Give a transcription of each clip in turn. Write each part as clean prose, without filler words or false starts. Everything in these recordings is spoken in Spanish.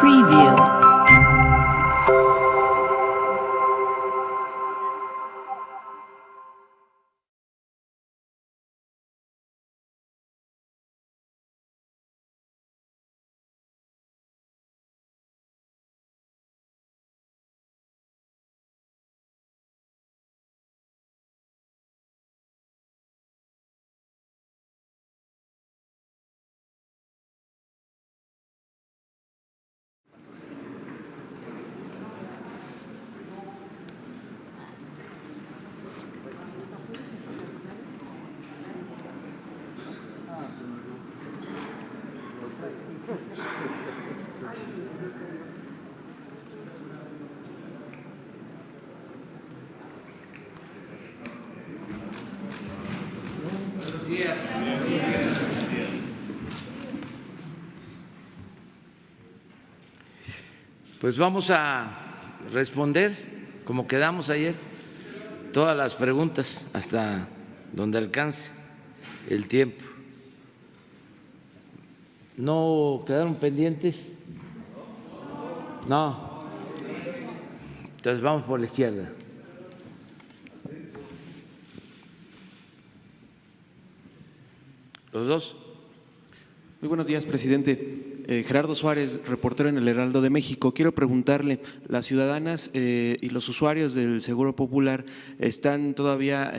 Preview. Pues vamos a responder, como quedamos ayer, todas las preguntas hasta donde alcance el tiempo. ¿No quedaron pendientes? No. Entonces vamos por la izquierda. ¿Los dos? Muy buenos días, presidente. Gerardo Suárez, reportero en el Heraldo de México. Quiero preguntarle, las ciudadanas y los usuarios del Seguro Popular están todavía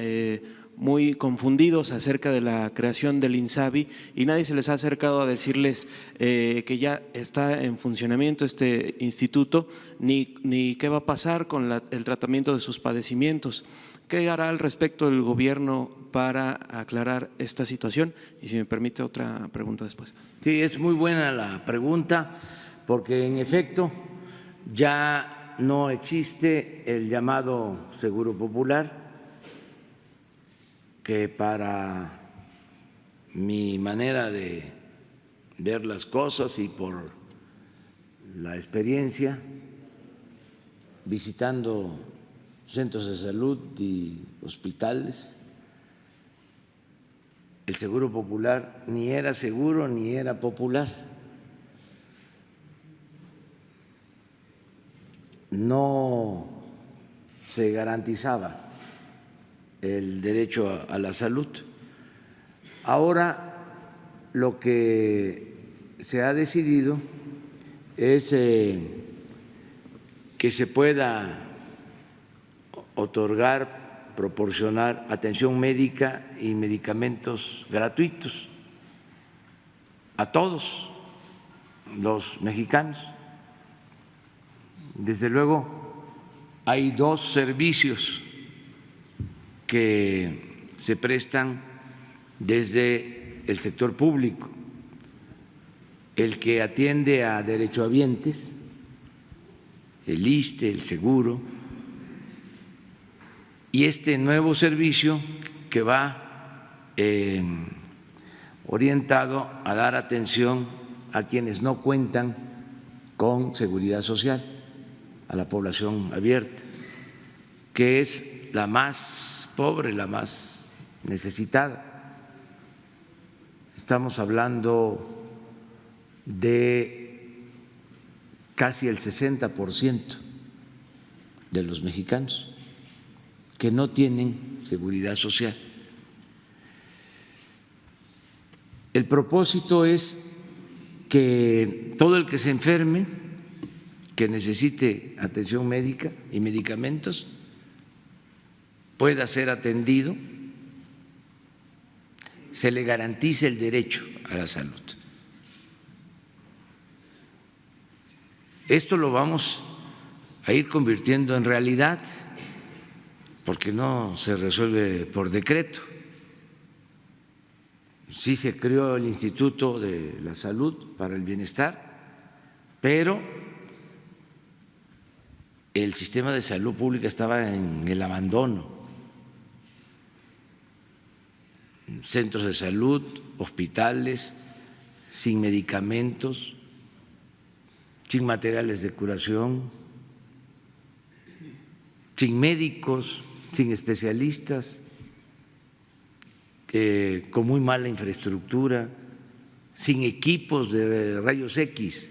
muy confundidos acerca de la creación del INSABI y nadie se les ha acercado a decirles que ya está en funcionamiento este instituto, ni qué va a pasar con el tratamiento de sus padecimientos. ¿Qué hará al respecto el gobierno para aclarar esta situación? Y si me permite otra pregunta después. Sí, es muy buena la pregunta porque en efecto ya no existe el llamado Seguro Popular, que para mi manera de ver las cosas y por la experiencia visitando centros de salud y hospitales, el Seguro Popular ni era seguro ni era popular. No se garantizaba el derecho a la salud. Ahora lo que se ha decidido es que se pueda otorgar, proporcionar atención médica y medicamentos gratuitos a todos los mexicanos. Desde luego, hay dos servicios que se prestan desde el sector público: el que atiende a derechohabientes, el ISSSTE, el seguro, y este nuevo servicio que va orientado a dar atención a quienes no cuentan con seguridad social, a la población abierta, que es la más pobre, la más necesitada. Estamos hablando de casi el 60% de los mexicanos que no tienen seguridad social. El propósito es que todo el que se enferme, que necesite atención médica y medicamentos, pueda ser atendido, se le garantice el derecho a la salud. Esto lo vamos a ir convirtiendo en realidad, porque no se resuelve por decreto. Sí se creó el Instituto de la Salud para el Bienestar, pero el sistema de salud pública estaba en el abandono. Centros de salud, hospitales, sin medicamentos, sin materiales de curación, sin médicos, sin especialistas, con muy mala infraestructura, sin equipos de rayos X.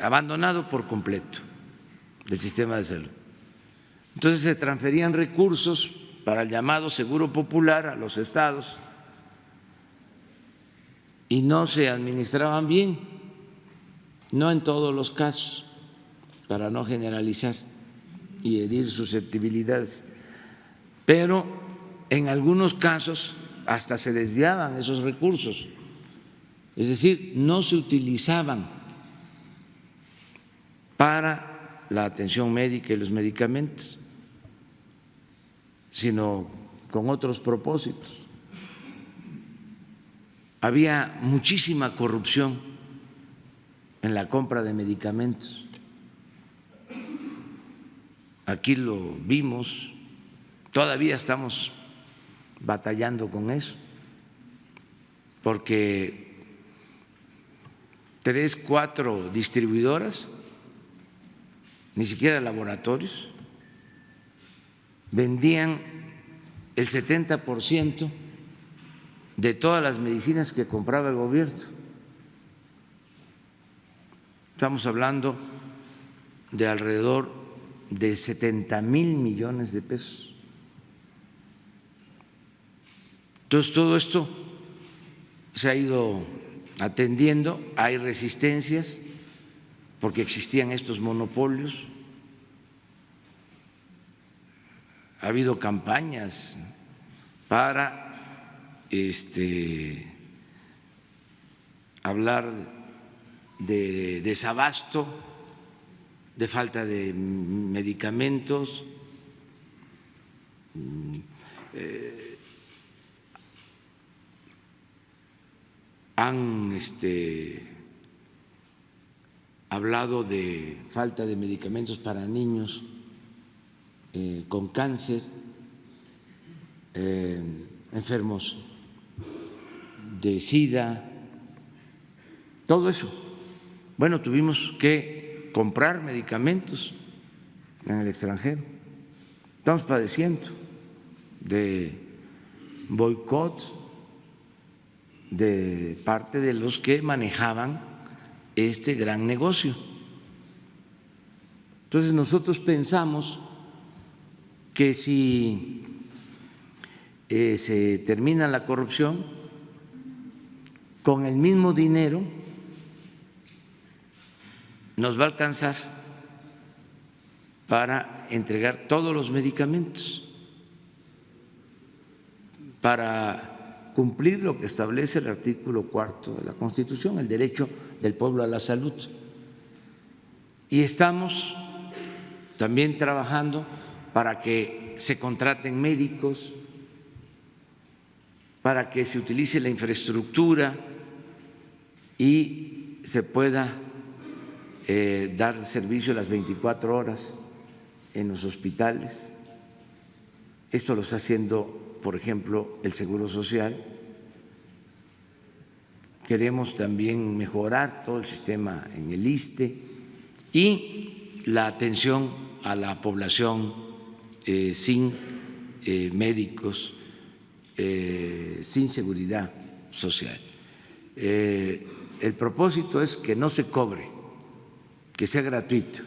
abandonado por completo el sistema de salud. Entonces se transferían recursos para el llamado Seguro Popular a los estados y no se administraban bien, no en todos los casos, para no generalizar y herir susceptibilidades, pero en algunos casos hasta se desviaban esos recursos, es decir, no se utilizaban para la atención médica y los medicamentos, sino con otros propósitos. Había muchísima corrupción en la compra de medicamentos. Aquí lo vimos, todavía estamos batallando con eso, porque 3, 4 distribuidoras, ni siquiera laboratorios, vendían el 70% de todas las medicinas que compraba el gobierno. Estamos hablando de alrededor de 70,000 millones de pesos. Entonces, todo esto se ha ido atendiendo, hay resistencias porque existían estos monopolios, ha habido campañas para hablar de desabasto, de falta de medicamentos, han hablado de falta de medicamentos para niños con cáncer, enfermos de SIDA, todo eso. Bueno, tuvimos que comprar medicamentos en el extranjero. Estamos padeciendo de boicot de parte de los que manejaban este gran negocio. Entonces nosotros pensamos que si se termina la corrupción, con el mismo dinero nos va a alcanzar para entregar todos los medicamentos, para cumplir lo que establece el artículo 4 de la Constitución, el derecho del pueblo a la salud. Y estamos también trabajando para que se contraten médicos, para que se utilice la infraestructura y se pueda dar servicio las 24 horas en los hospitales. Esto lo está haciendo, por ejemplo, el Seguro Social. Queremos también mejorar todo el sistema en el ISSSTE y la atención a la población sin médicos, sin seguridad social. El propósito es que no se cobre, que sea gratuito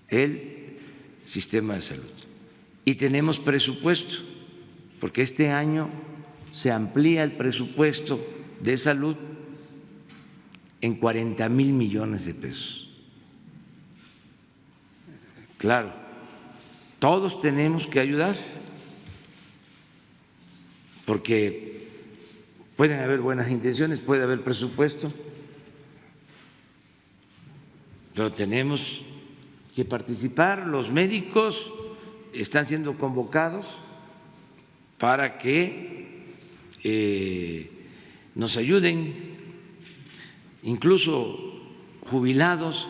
el sistema de salud. Y tenemos presupuesto, porque este año se amplía el presupuesto de salud en 40,000 millones de pesos. Claro, todos tenemos que ayudar, porque pueden haber buenas intenciones, puede haber presupuesto, pero tenemos que participar. Los médicos están siendo convocados para que nos ayuden, incluso jubilados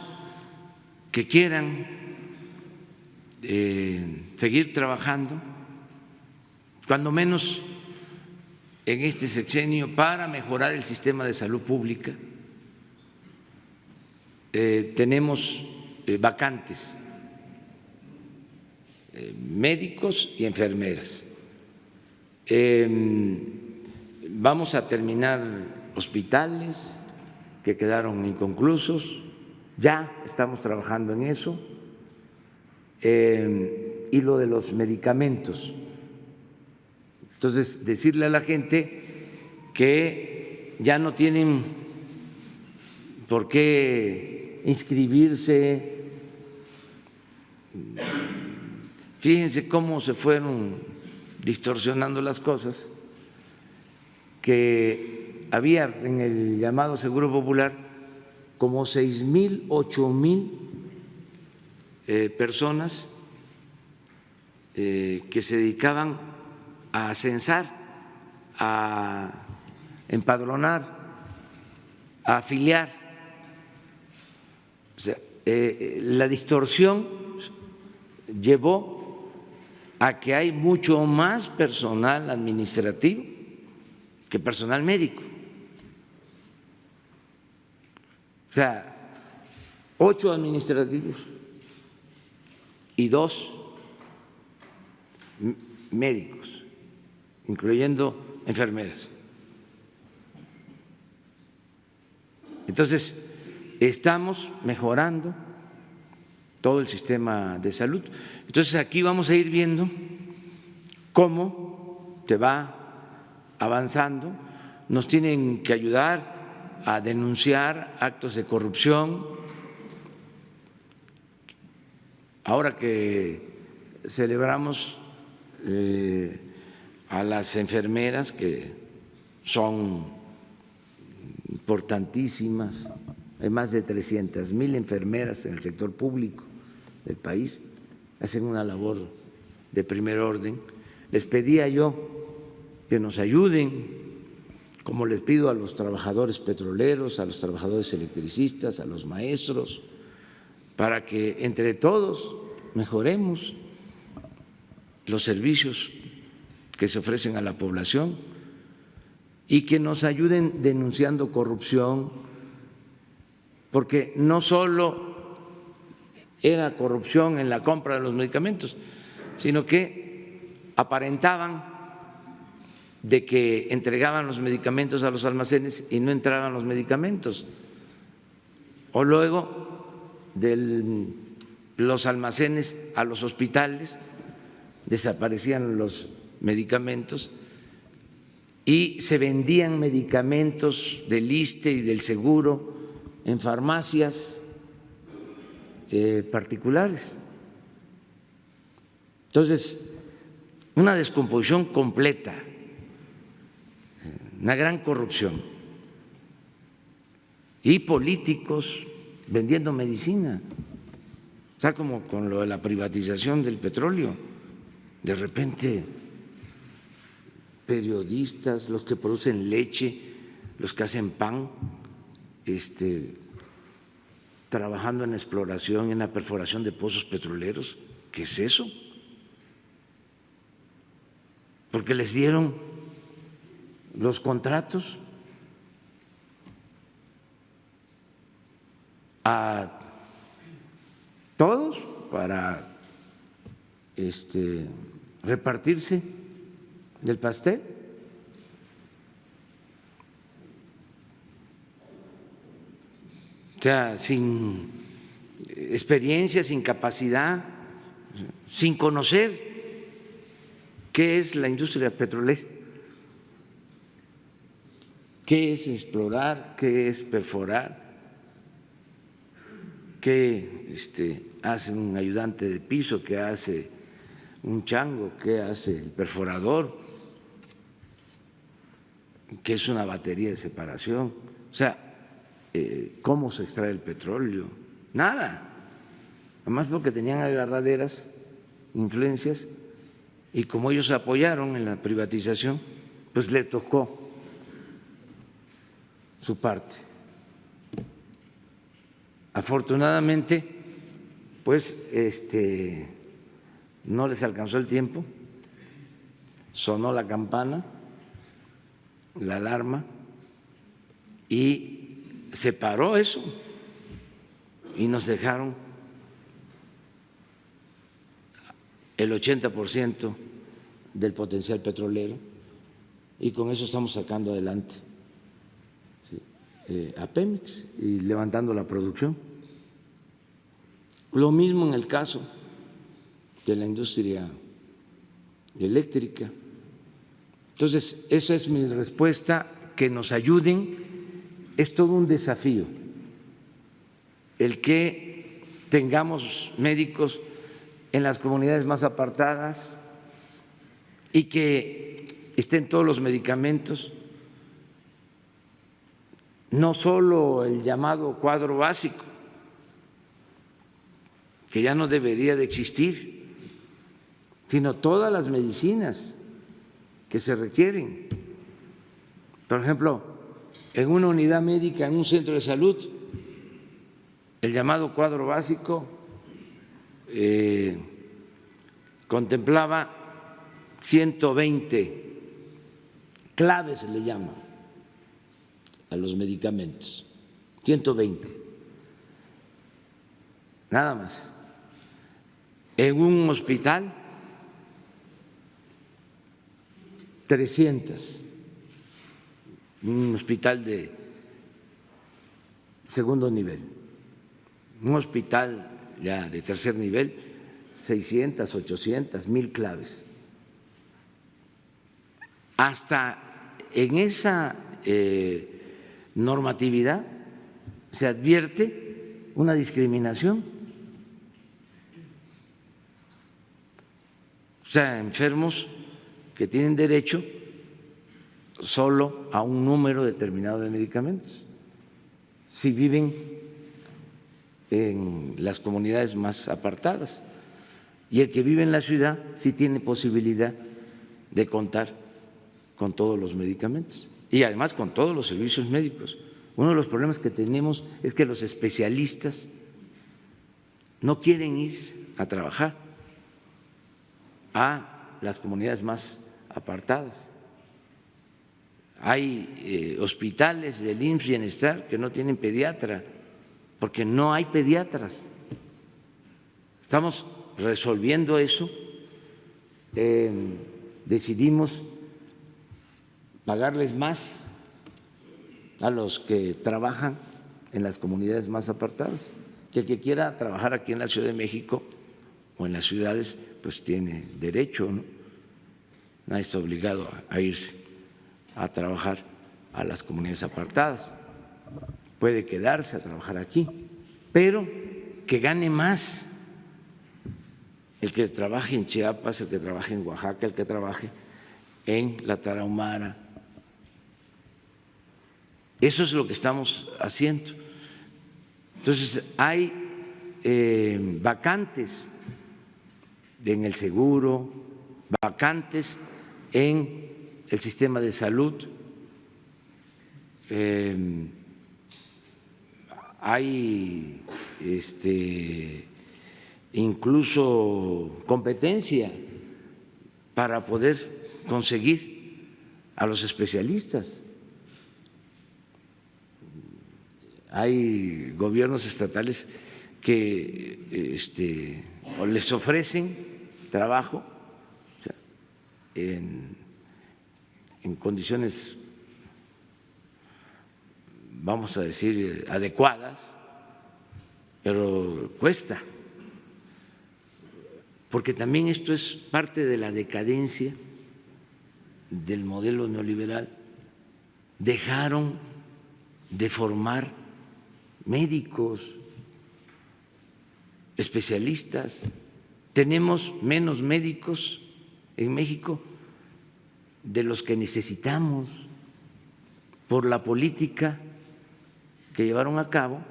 que quieran seguir trabajando, cuando menos en este sexenio, para mejorar el sistema de salud pública. Tenemos vacantes, médicos y enfermeras. Vamos a terminar hospitales, que quedaron inconclusos, ya estamos trabajando en eso, y lo de los medicamentos. Entonces, decirle a la gente que ya no tienen por qué inscribirse. Fíjense cómo se fueron distorsionando las cosas, que había en el llamado Seguro Popular como 6,000, 8,000 personas que se dedicaban a censar, a empadronar, a afiliar. O sea, la distorsión llevó a que hay mucho más personal administrativo que personal médico. O sea, 8 administrativos y 2 médicos, incluyendo enfermeras. Entonces, estamos mejorando todo el sistema de salud. Entonces, aquí vamos a ir viendo cómo se va avanzando. Nos tienen que ayudar a denunciar actos de corrupción. Ahora que celebramos a las enfermeras, que son importantísimas, hay más de 300,000 enfermeras en el sector público del país, hacen una labor de primer orden. Les pedía yo que nos ayuden, como les pido a los trabajadores petroleros, a los trabajadores electricistas, a los maestros, para que entre todos mejoremos los servicios que se ofrecen a la población y que nos ayuden denunciando corrupción, porque no solo era corrupción en la compra de los medicamentos, sino que aparentaban de que entregaban los medicamentos a los almacenes y no entraban los medicamentos, o luego de los almacenes a los hospitales desaparecían los medicamentos y se vendían medicamentos del ISSSTE y del Seguro en farmacias particulares. Entonces, una descomposición completa, una gran corrupción, y políticos vendiendo medicina. Está como con lo de la privatización del petróleo. De repente, periodistas, los que producen leche, los que hacen pan, trabajando en exploración, en la perforación de pozos petroleros. ¿Qué es eso? Porque les dieron los contratos a todos para repartirse del pastel. O sea, sin experiencia, sin capacidad, sin conocer qué es la industria petrolera, qué es explorar, qué es perforar, qué hace un ayudante de piso, qué hace un chango, qué hace el perforador, qué es una batería de separación. O sea, cómo se extrae el petróleo, nada. Además, porque tenían agarraderas, influencias, y como ellos apoyaron en la privatización, pues le tocó su parte. Afortunadamente, pues no les alcanzó el tiempo, sonó la campana, la alarma, y se paró eso y nos dejaron el 80% del potencial petrolero, y con eso estamos sacando adelante a Pemex y levantando la producción. Lo mismo en el caso de la industria eléctrica. Entonces, esa es mi respuesta, que nos ayuden. Es todo un desafío el que tengamos médicos en las comunidades más apartadas y que estén todos los medicamentos, no solo el llamado cuadro básico, que ya no debería de existir, sino todas las medicinas que se requieren. Por ejemplo, en una unidad médica, en un centro de salud, el llamado cuadro básico contemplaba 120 claves, se le llama a los medicamentos, 120, nada más. En un hospital, 300, un hospital de segundo nivel, un hospital ya de tercer nivel, 600, 800, 1000 claves. Hasta en esa normatividad se advierte una discriminación. O sea, enfermos que tienen derecho solo a un número determinado de medicamentos, si viven en las comunidades más apartadas, y el que vive en la ciudad sí tiene posibilidad de contar con todos los medicamentos y además con todos los servicios médicos. Uno de los problemas que tenemos es que los especialistas no quieren ir a trabajar a las comunidades más apartadas. Hay hospitales del IMSS Bienestar que no tienen pediatra porque no hay pediatras. Estamos resolviendo eso. Decidimos pagarles más a los que trabajan en las comunidades más apartadas, que el que quiera trabajar aquí en la Ciudad de México o en las ciudades pues tiene derecho, ¿no? Nadie está obligado a irse a trabajar a las comunidades apartadas, puede quedarse a trabajar aquí, pero que gane más el que trabaje en Chiapas, el que trabaje en Oaxaca, el que trabaje en la Tarahumara. Eso es lo que estamos haciendo. Entonces, hay vacantes en el seguro, vacantes en el sistema de salud, hay incluso competencia para poder conseguir a los especialistas. Hay gobiernos estatales que les ofrecen trabajo, o sea, en condiciones, vamos a decir, adecuadas, pero cuesta, porque también esto es parte de la decadencia del modelo neoliberal. Dejaron de formar médicos, especialistas. Tenemos menos médicos en México de los que necesitamos por la política que llevaron a cabo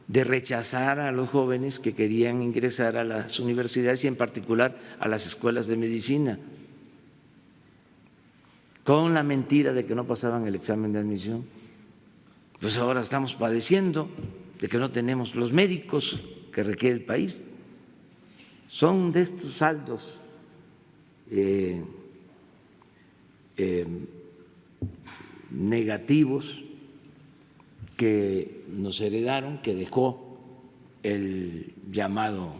de rechazar a los jóvenes que querían ingresar a las universidades y en particular a las escuelas de medicina, con la mentira de que no pasaban el examen de admisión. Pues ahora estamos padeciendo de que no tenemos los médicos que requiere el país. Son de estos saldos negativos que nos heredaron, que dejó el llamado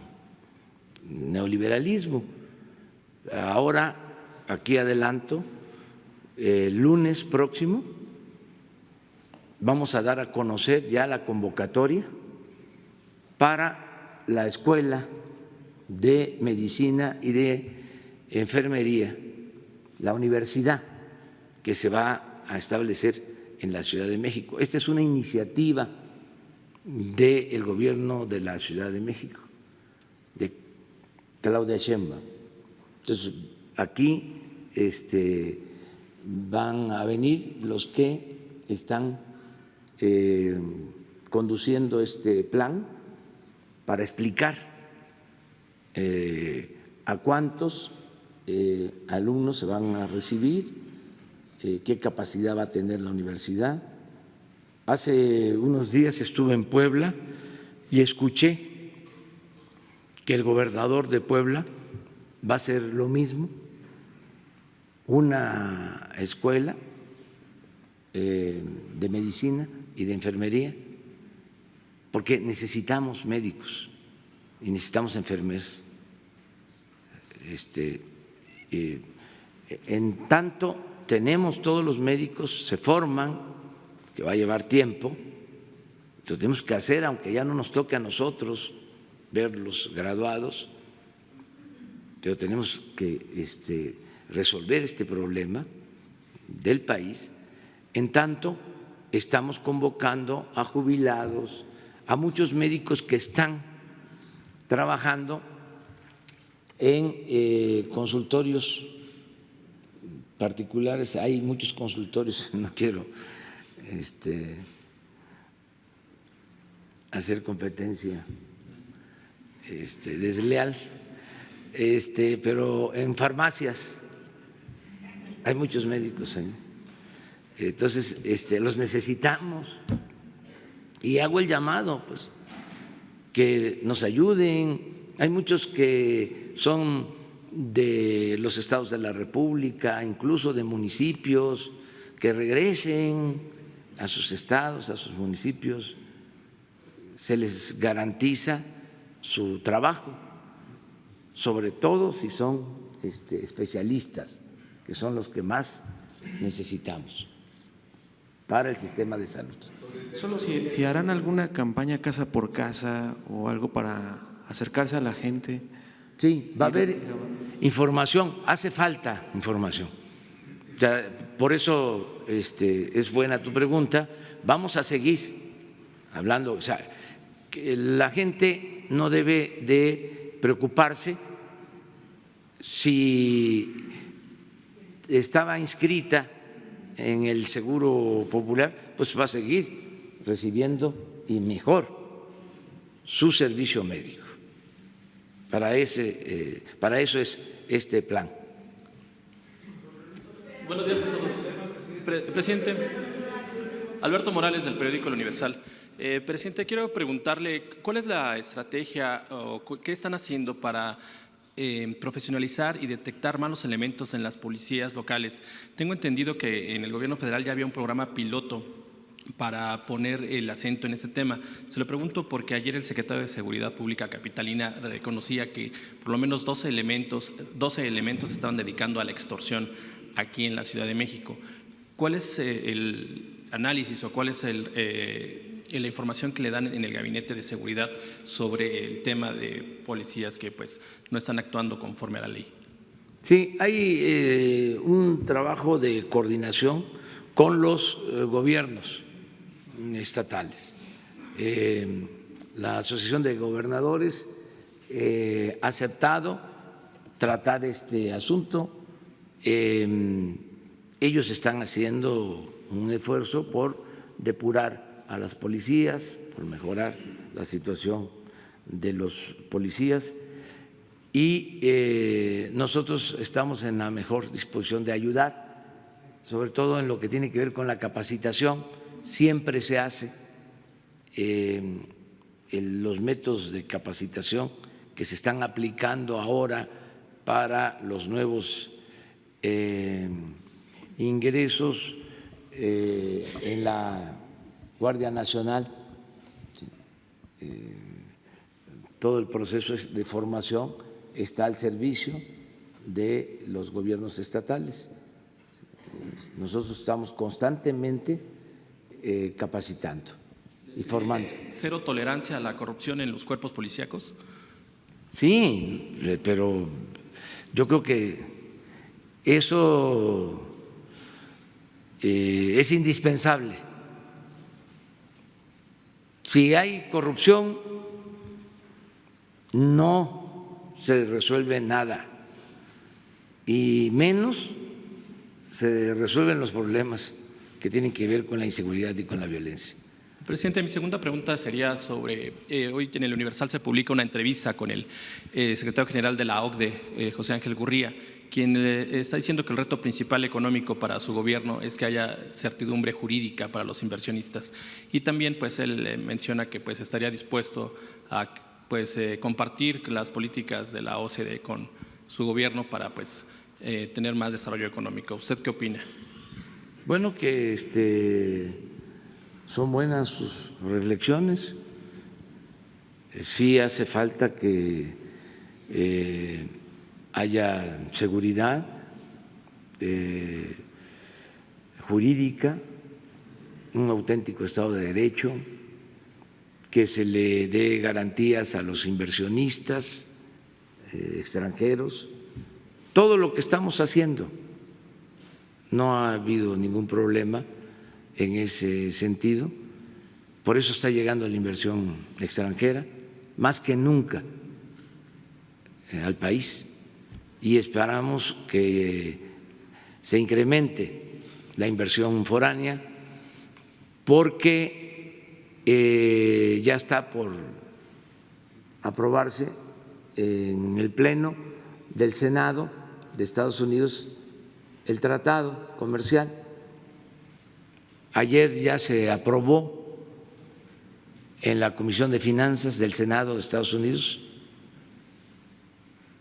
neoliberalismo. Ahora, aquí adelanto, el lunes próximo vamos a dar a conocer ya la convocatoria para la Escuela de Medicina y de Enfermería, la universidad que se va a establecer en la Ciudad de México. Esta es una iniciativa del gobierno de la Ciudad de México, de Claudia Sheinbaum. Entonces, aquí van a venir los que están conduciendo este plan para explicar a cuántos alumnos se van a recibir, qué capacidad va a tener la universidad. Hace unos días estuve en Puebla y escuché que el gobernador de Puebla va a hacer lo mismo, una escuela de medicina y de enfermería, porque necesitamos médicos y necesitamos enfermeros. En tanto tenemos todos los médicos, se forman, que va a llevar tiempo, lo tenemos que hacer, aunque ya no nos toque a nosotros verlos graduados, pero tenemos que resolver este problema del país. En tanto, estamos convocando a jubilados, a muchos médicos que están trabajando en consultorios particulares. Hay muchos consultorios, no quiero hacer competencia desleal, pero en farmacias hay muchos médicos ahí. Entonces, los necesitamos y hago el llamado, pues, que nos ayuden. Hay muchos que son de los estados de la República, incluso de municipios, que regresen a sus estados, a sus municipios, se les garantiza su trabajo, sobre todo si son especialistas, que son los que más necesitamos para el sistema de salud. Solo si harán alguna campaña casa por casa o algo para acercarse a la gente. Sí, va a haber información, hace falta información. O sea, por eso es buena tu pregunta. Vamos a seguir hablando. O sea, que la gente no debe de preocuparse si estaba inscrita en el Seguro Popular, pues va a seguir recibiendo y mejor su servicio médico. Para eso es este plan. Buenos días a todos. Presidente, Alberto Morales, del periódico El Universal. Presidente, quiero preguntarle cuál es la estrategia o qué están haciendo para profesionalizar y detectar malos elementos en las policías locales. Tengo entendido que en el gobierno federal ya había un programa piloto para poner el acento en este tema. Se lo pregunto porque ayer el secretario de Seguridad Pública capitalina reconocía que por lo menos 12 elementos se estaban dedicando a la extorsión aquí en la Ciudad de México. ¿Cuál es el análisis o cuál es la información que le dan en el Gabinete de Seguridad sobre el tema de policías que pues no están actuando conforme a la ley? Sí, hay un trabajo de coordinación con los gobiernos estatales. La Asociación de Gobernadores ha aceptado tratar este asunto. Ellos están haciendo un esfuerzo por depurar a las policías, por mejorar la situación de los policías y nosotros estamos en la mejor disposición de ayudar, sobre todo en lo que tiene que ver con la capacitación. Siempre se hace los métodos de capacitación que se están aplicando ahora para los nuevos ingresos en la Guardia Nacional. Todo el proceso de formación está al servicio de los gobiernos estatales. Nosotros estamos constantemente capacitando y formando. ¿Cero tolerancia a la corrupción en los cuerpos policíacos? Sí, pero yo creo que eso es indispensable. Si hay corrupción, no se resuelve nada y menos se resuelven los problemas que tienen que ver con la inseguridad y con la violencia. Presidente, mi segunda pregunta sería sobre, hoy en el Universal se publica una entrevista con el secretario general de la OCDE, José Ángel Gurría, quien está diciendo que el reto principal económico para su gobierno es que haya certidumbre jurídica para los inversionistas. Y también pues él menciona que pues estaría dispuesto a pues compartir las políticas de la OCDE con su gobierno para pues tener más desarrollo económico. ¿Usted qué opina? Bueno, que son buenas sus reflexiones. Sí hace falta que haya seguridad jurídica, un auténtico Estado de Derecho, que se le dé garantías a los inversionistas extranjeros. Todo lo que estamos haciendo, no ha habido ningún problema en ese sentido, por eso está llegando la inversión extranjera más que nunca al país y esperamos que se incremente la inversión foránea porque ya está por aprobarse en el Pleno del Senado de Estados Unidos el tratado comercial. Ayer ya se aprobó en la Comisión de Finanzas del Senado de Estados Unidos,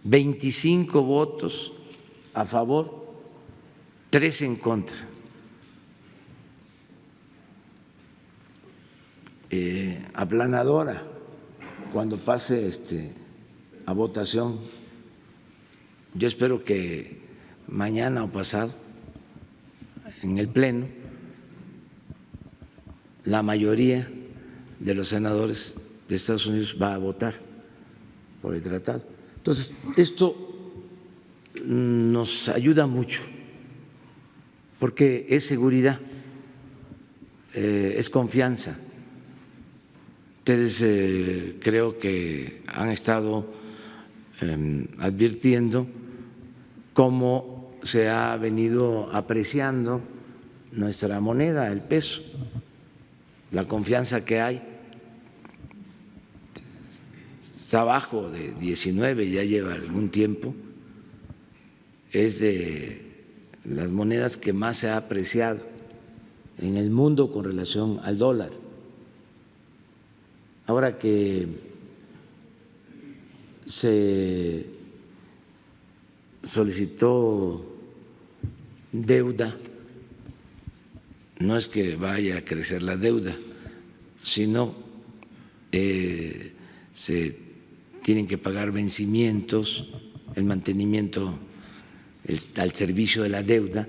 25 votos a favor, 3 en contra. Aplanadora cuando pase a votación. Yo espero que mañana o pasado en el Pleno la mayoría de los senadores de Estados Unidos va a votar por el tratado. Entonces, esto nos ayuda mucho porque es seguridad, es confianza. Ustedes creo que han estado advirtiendo cómo se ha venido apreciando nuestra moneda, el peso, la confianza que hay. Está abajo de 19, ya lleva algún tiempo, es de las monedas que más se ha apreciado en el mundo con relación al dólar. Ahora que se solicitó deuda, no es que vaya a crecer la deuda, sino se tienen que pagar vencimientos, el mantenimiento al servicio de la deuda.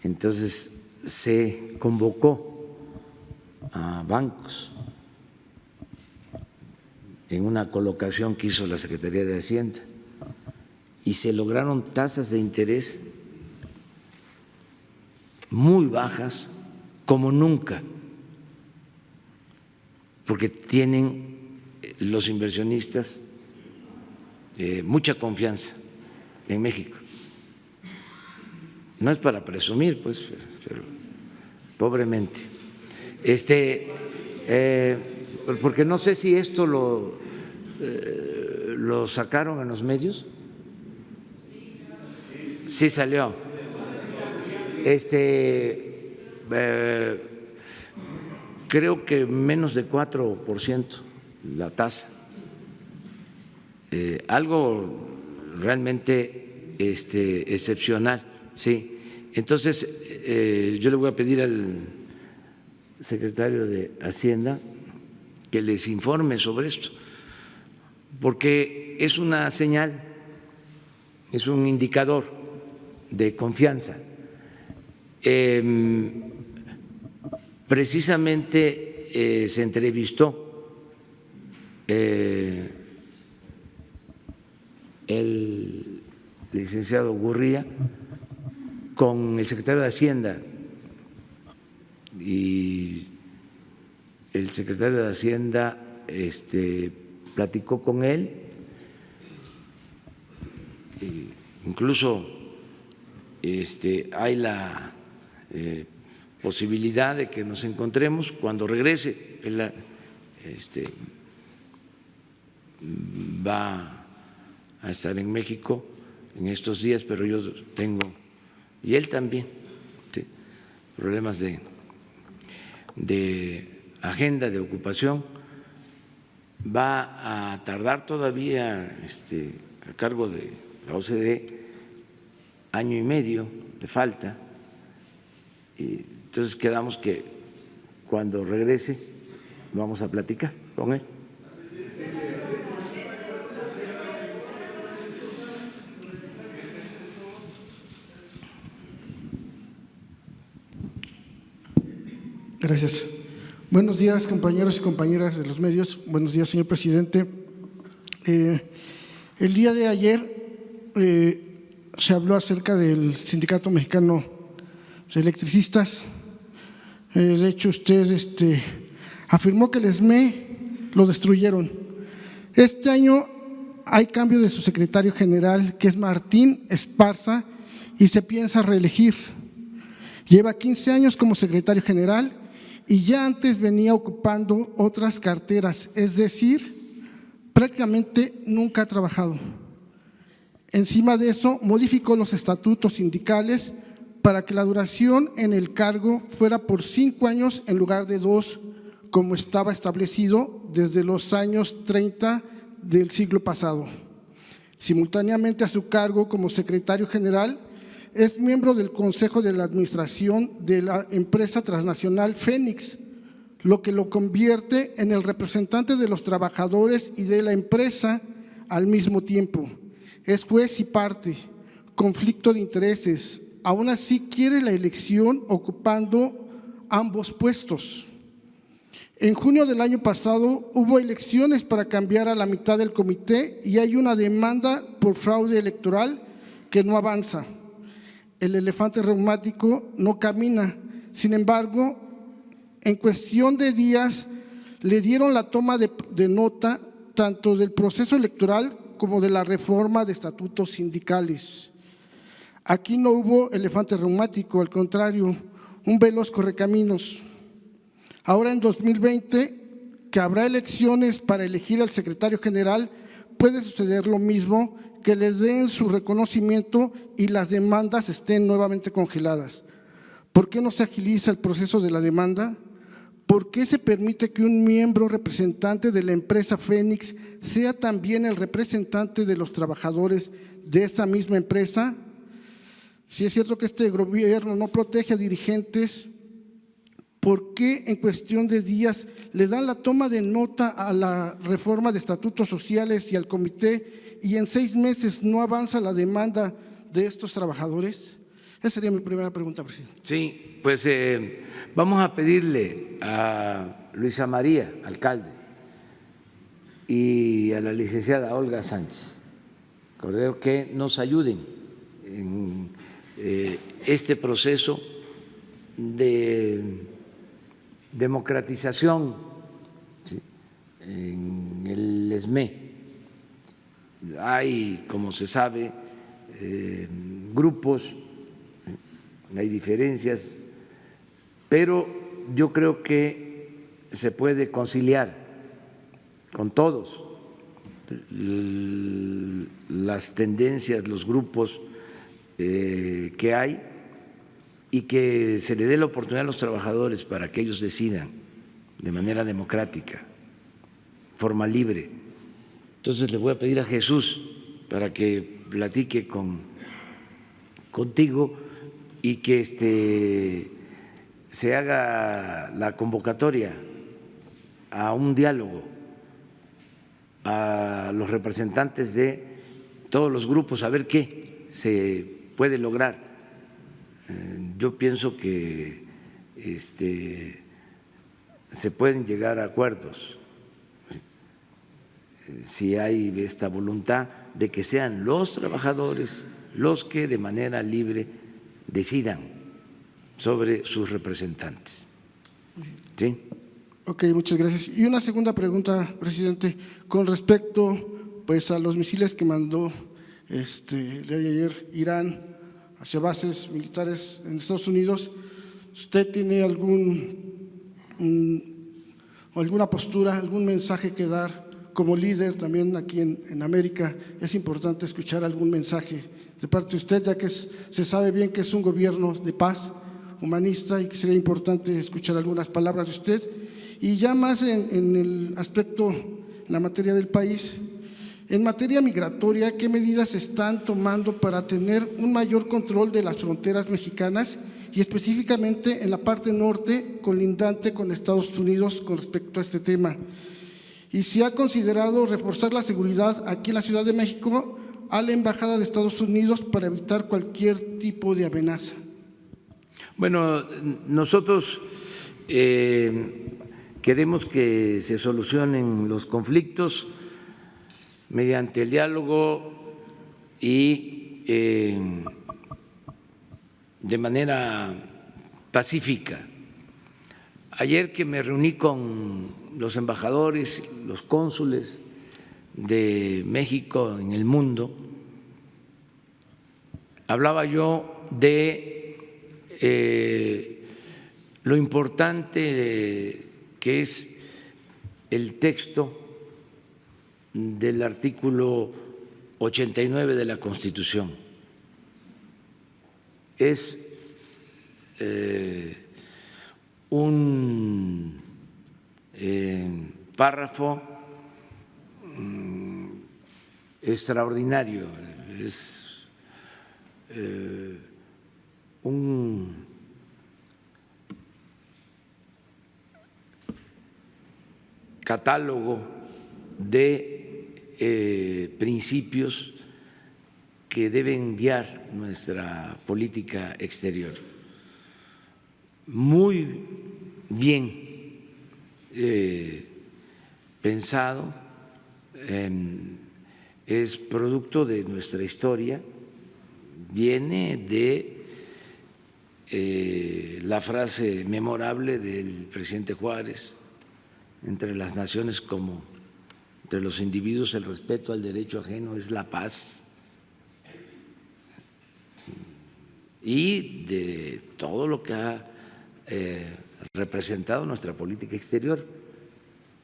Entonces se convocó a bancos en una colocación que hizo la Secretaría de Hacienda y se lograron tasas de interés muy bajas como nunca, porque tienen los inversionistas mucha confianza en México. No es para presumir, pues, pero pobremente. Porque no sé si esto lo sacaron en los medios. Sí salió. Creo que menos de 4% la tasa. Algo realmente excepcional, sí. Entonces, yo le voy a pedir al secretario de Hacienda que les informe sobre esto, porque es una señal, es un indicador de confianza. Pero precisamente se entrevistó el licenciado Gurría con el secretario de Hacienda y el secretario de Hacienda platicó con él, incluso hay la posibilidad de que nos encontremos cuando regrese. Él va a estar en México en estos días, pero yo tengo, y él también, sí, problemas de agenda, de ocupación. Va a tardar todavía a cargo de la OCDE año y medio, le falta. Y entonces quedamos que cuando regrese vamos a platicar con él. Gracias. Buenos días, compañeros y compañeras de los medios. Buenos días, señor presidente. El día de ayer se habló acerca del Sindicato Mexicano de Electricistas. De hecho, usted afirmó que el SME lo destruyeron. Este año hay cambio de su secretario general, que es Martín Esparza, y se piensa reelegir. Lleva 15 años como secretario general y ya antes venía ocupando otras carteras, es decir, prácticamente nunca ha trabajado. Encima de eso, modificó los estatutos sindicales para que la duración en el cargo fuera por 5 años en lugar de 2, como estaba establecido desde los años 30 del siglo pasado. Simultáneamente a su cargo como secretario general, es miembro del Consejo de la Administración de la empresa transnacional Fénix, lo que lo convierte en el representante de los trabajadores y de la empresa al mismo tiempo. Es juez y parte, conflicto de intereses. Aún así quiere la elección ocupando ambos puestos. En junio del año pasado hubo elecciones para cambiar a la mitad del comité y hay una demanda por fraude electoral que no avanza. El elefante reumático no camina. Sin embargo, en cuestión de días le dieron la toma de nota tanto del proceso electoral como de la reforma de estatutos sindicales. Aquí no hubo elefante reumático, al contrario, un veloz correcaminos. Ahora en 2020, que habrá elecciones para elegir al secretario general, puede suceder lo mismo, que le den su reconocimiento y las demandas estén nuevamente congeladas. ¿Por qué no se agiliza el proceso de la demanda? ¿Por qué se permite que un miembro representante de la empresa Fénix sea también el representante de los trabajadores de esa misma empresa? Si es cierto que este gobierno no protege a dirigentes, ¿por qué en cuestión de días le dan la toma de nota a la reforma de estatutos sociales y al comité y en 6 meses no avanza la demanda de estos trabajadores? Esa sería mi primera pregunta, presidente. Sí, pues vamos a pedirle a Luisa María, alcalde, y a la licenciada Olga Sánchez Cordero que nos ayuden en este proceso de democratización, ¿sí?, en el SME. Hay, como se sabe, grupos, hay diferencias, pero yo creo que se puede conciliar con todos las tendencias, los grupos que hay, y que se le dé la oportunidad a los trabajadores para que ellos decidan de manera democrática, forma libre. Entonces le voy a pedir a Jesús para que platique contigo y que se haga la convocatoria a un diálogo a los representantes de todos los grupos, a ver qué se puede lograr. Yo pienso que se pueden llegar a acuerdos si hay esta voluntad de que sean los trabajadores los que de manera libre decidan sobre sus representantes. ¿Sí? Ok, muchas gracias. Y una segunda pregunta, presidente, con respecto pues a los misiles que mandó el día de ayer Irán hacia bases militares en Estados Unidos. ¿Usted tiene alguna postura, algún mensaje que dar como líder también aquí en América? Es importante escuchar algún mensaje de parte de usted, ya que se sabe bien que es un gobierno de paz, humanista, y que sería importante escuchar algunas palabras de usted. Y ya más en el aspecto, en la materia del país, en materia migratoria, ¿qué medidas están tomando para tener un mayor control de las fronteras mexicanas y específicamente en la parte norte colindante con Estados Unidos con respecto a este tema? Y si ha considerado reforzar la seguridad aquí en la Ciudad de México a la Embajada de Estados Unidos para evitar cualquier tipo de amenaza. Bueno, nosotros queremos que se solucionen los conflictos mediante el diálogo y de manera pacífica. Ayer que me reuní con los embajadores, los cónsules de México en el mundo, hablaba yo de lo importante que es el texto del artículo 89 de la Constitución. Es un párrafo extraordinario, es un catálogo de principios que deben guiar nuestra política exterior. Muy bien pensado, es producto de nuestra historia, viene de la frase memorable del presidente Juárez: entre las naciones como entre los individuos el respeto al derecho ajeno es la paz, y de todo lo que ha representado nuestra política exterior,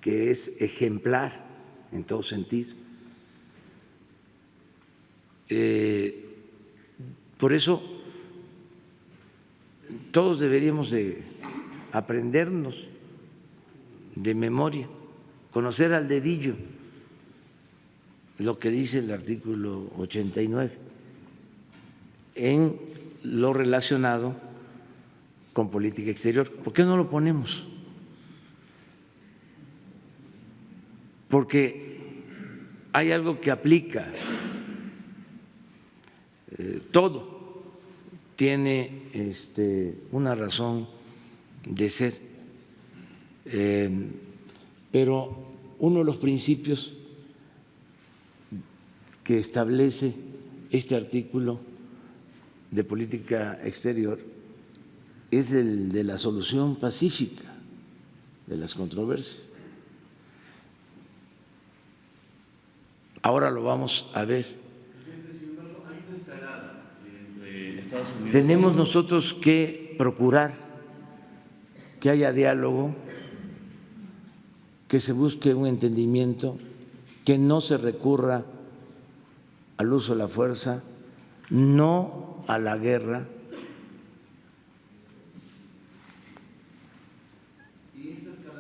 que es ejemplar en todo sentido. Por eso todos deberíamos de aprendernos de memoria, conocer al dedillo lo que dice el artículo 89 en lo relacionado con política exterior. ¿Por qué no lo ponemos? Porque hay algo que aplica, todo tiene una razón de ser, pero uno de los principios que establece este artículo de política exterior es el de la solución pacífica de las controversias. Ahora lo vamos a ver. Tenemos nosotros que procurar que haya diálogo, que se busque un entendimiento, que no se recurra al uso de la fuerza, no a la guerra.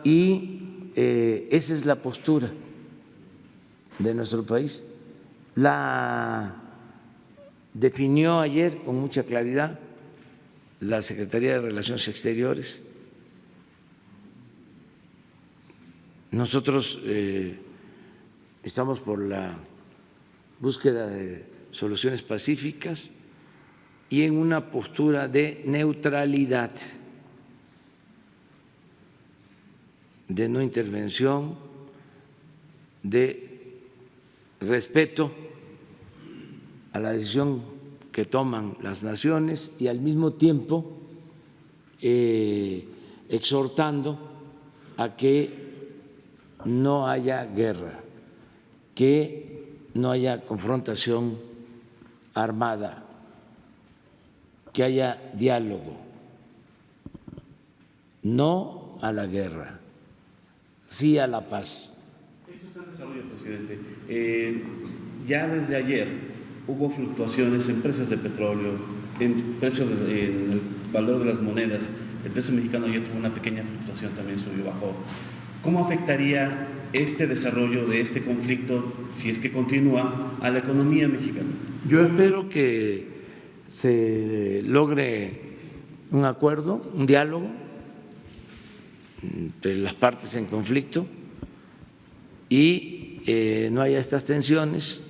Y esa es la postura de nuestro país. La definió ayer con mucha claridad la Secretaría de Relaciones Exteriores. Nosotros estamos por la búsqueda de soluciones pacíficas y en una postura de neutralidad. de no intervención, de respeto a la decisión que toman las naciones y al mismo tiempo exhortando a que no haya guerra, que no haya confrontación armada, que haya diálogo, no a la guerra, sí a la paz. Esto está en desarrollo, presidente. Ya desde ayer hubo fluctuaciones en precios de petróleo, en el valor de las monedas. El peso mexicano ayer tuvo una pequeña fluctuación, también subió, bajó. ¿Cómo afectaría este desarrollo de este conflicto, si es que continúa, a la economía mexicana? Yo espero que se logre un acuerdo, un diálogo entre las partes en conflicto y no haya estas tensiones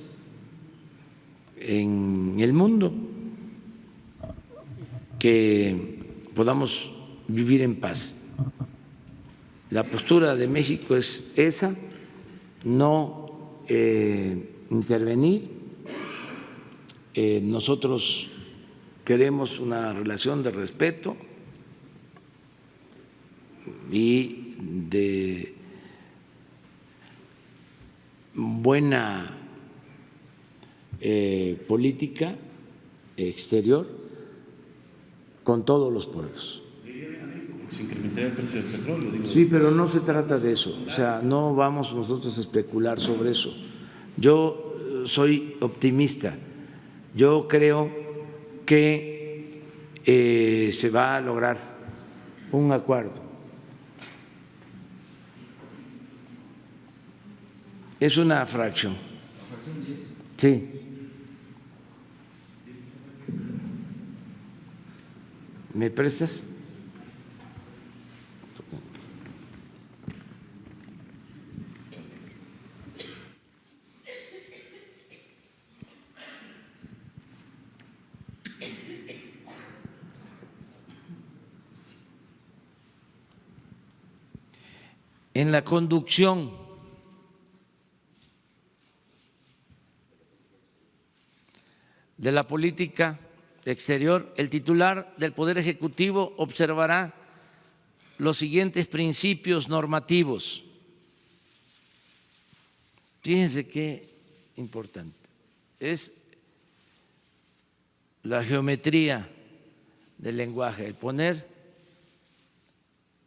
en el mundo, que podamos vivir en paz. La postura de México es esa, no intervenir. Nosotros queremos una relación de respeto y de buena política exterior con todos los pueblos. Se incrementaría el precio del petróleo. Sí, pero no se trata de eso, o sea, no vamos nosotros a especular sobre eso. Yo soy optimista, yo creo que se va a lograr un acuerdo. Es una fracción. Sí. ¿Me prestas? En la conducción de la política exterior, el titular del Poder Ejecutivo observará los siguientes principios normativos. Fíjense qué importante. Es la geometría del lenguaje, el poner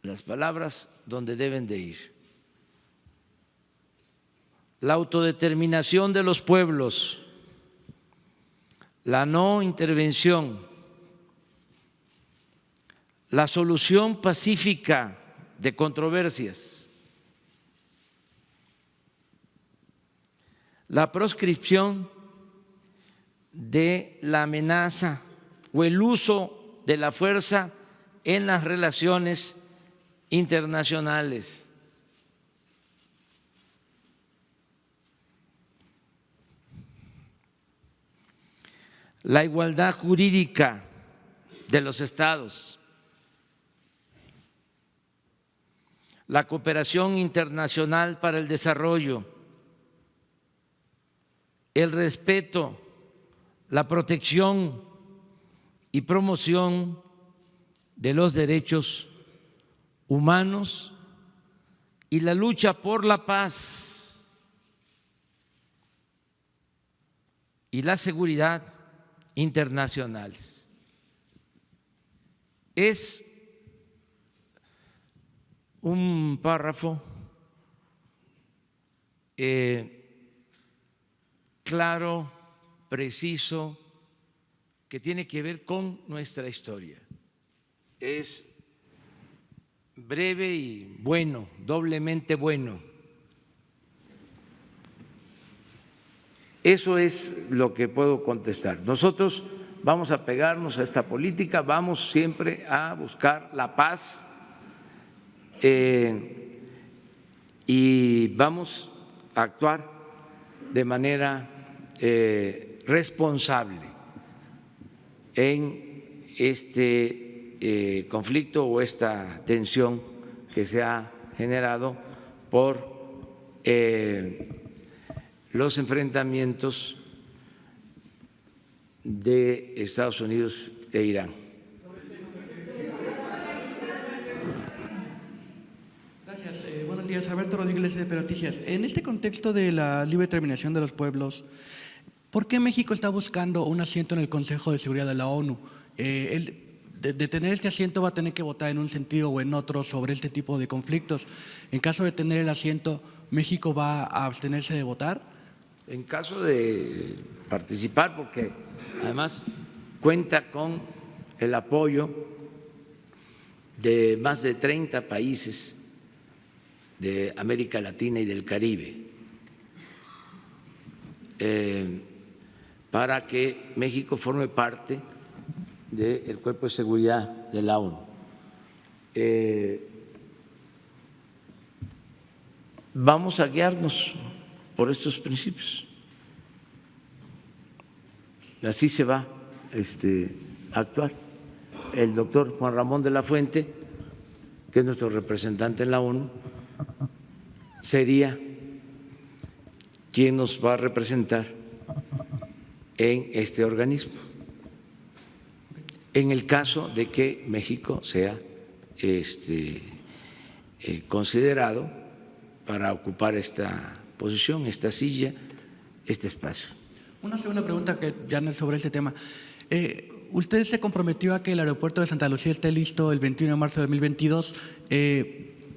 las palabras donde deben de ir. La autodeterminación de los pueblos, la no intervención, la solución pacífica de controversias, la proscripción de la amenaza o el uso de la fuerza en las relaciones internacionales. La igualdad jurídica de los estados, la cooperación internacional para el desarrollo, el respeto, la protección y promoción de los derechos humanos y la lucha por la paz y la seguridad internacionales. Es un párrafo claro, preciso, que tiene que ver con nuestra historia. Es breve y bueno, doblemente bueno. Eso es lo que puedo contestar. Nosotros vamos a pegarnos a esta política, vamos siempre a buscar la paz y vamos a actuar de manera responsable en este conflicto o esta tensión que se ha generado por los enfrentamientos de Estados Unidos e Irán. Gracias. Buenos días, Alberto Rodríguez de Noticias. En este contexto de la libre determinación de los pueblos, ¿por qué México está buscando un asiento en el Consejo de Seguridad de la ONU? De tener este asiento va a tener que votar en un sentido o en otro sobre este tipo de conflictos. En caso de tener el asiento, ¿México va a abstenerse de votar? En caso de participar, porque además cuenta con el apoyo de más de 30 países de América Latina y del Caribe, para que México forme parte del Cuerpo de Seguridad de la ONU. Vamos a guiarnos por estos principios. Así se va a actuar. El doctor Juan Ramón de la Fuente, que es nuestro representante en la ONU, sería quien nos va a representar en este organismo, en el caso de que México sea considerado para ocupar esta posición, esta silla, este espacio. Una segunda pregunta que ya no es sobre este tema. Usted se comprometió a que el aeropuerto de Santa Lucía esté listo el 21 de marzo de 2022.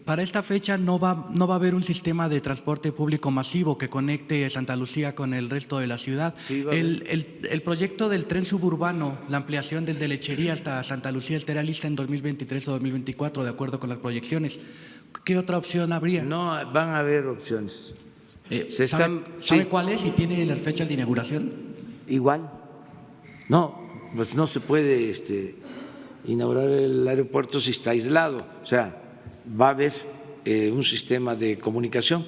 Para esta fecha no va a haber un sistema de transporte público masivo que conecte Santa Lucía con el resto de la ciudad. Sí, el proyecto del tren suburbano, la ampliación desde Lechería hasta Santa Lucía estará lista en 2023 o 2024, de acuerdo con las proyecciones. ¿Qué otra opción habría? No, van a haber opciones. ¿Sabe cuál es y tiene las fechas de inauguración? Igual. No, pues no se puede inaugurar el aeropuerto si está aislado. O sea, va a haber un sistema de comunicación.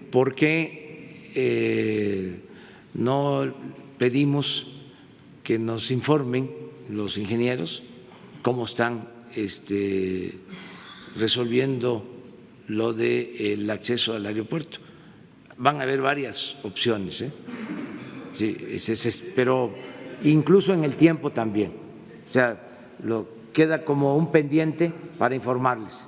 ¿Por qué no pedimos que nos informen los ingenieros cómo están resolviendo lo del acceso al aeropuerto? Van a haber varias opciones, sí, pero incluso en el tiempo también. O sea, queda como un pendiente para informarles.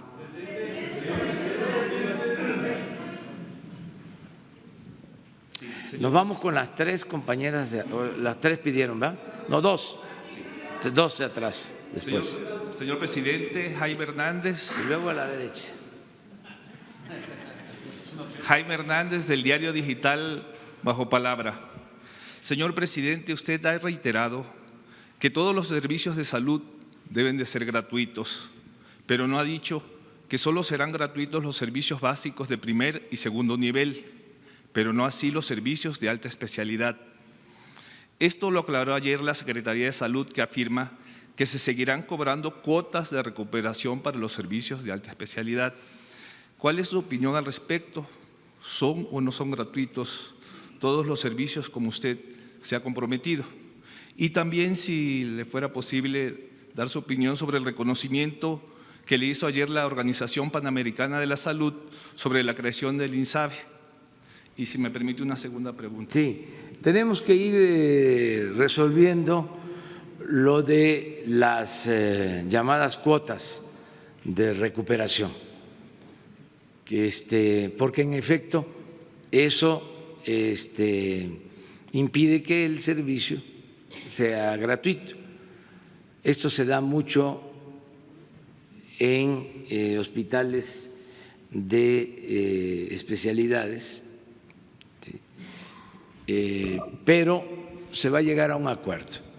Nos vamos con las tres compañeras, las tres pidieron, ¿verdad? No, dos de atrás. Después. Señor presidente, Jaime Hernández. Y luego a la derecha. Jaime Hernández, del diario digital Bajo Palabra. Señor presidente, usted ha reiterado que todos los servicios de salud deben de ser gratuitos, pero no ha dicho que solo serán gratuitos los servicios básicos de primer y segundo nivel, pero no así los servicios de alta especialidad. Esto lo aclaró ayer la Secretaría de Salud, que afirma que se seguirán cobrando cuotas de recuperación para los servicios de alta especialidad. ¿Cuál es su opinión al respecto? ¿Son o no son gratuitos todos los servicios como usted se ha comprometido? Y también, si le fuera posible, dar su opinión sobre el reconocimiento que le hizo ayer la Organización Panamericana de la Salud sobre la creación del INSABI. Y si me permite una segunda pregunta. Sí, tenemos que ir resolviendo lo de las llamadas cuotas de recuperación, porque en efecto eso impide que el servicio sea gratuito. Esto se da mucho en hospitales de especialidades, ¿sí? Pero se va a llegar a un acuerdo.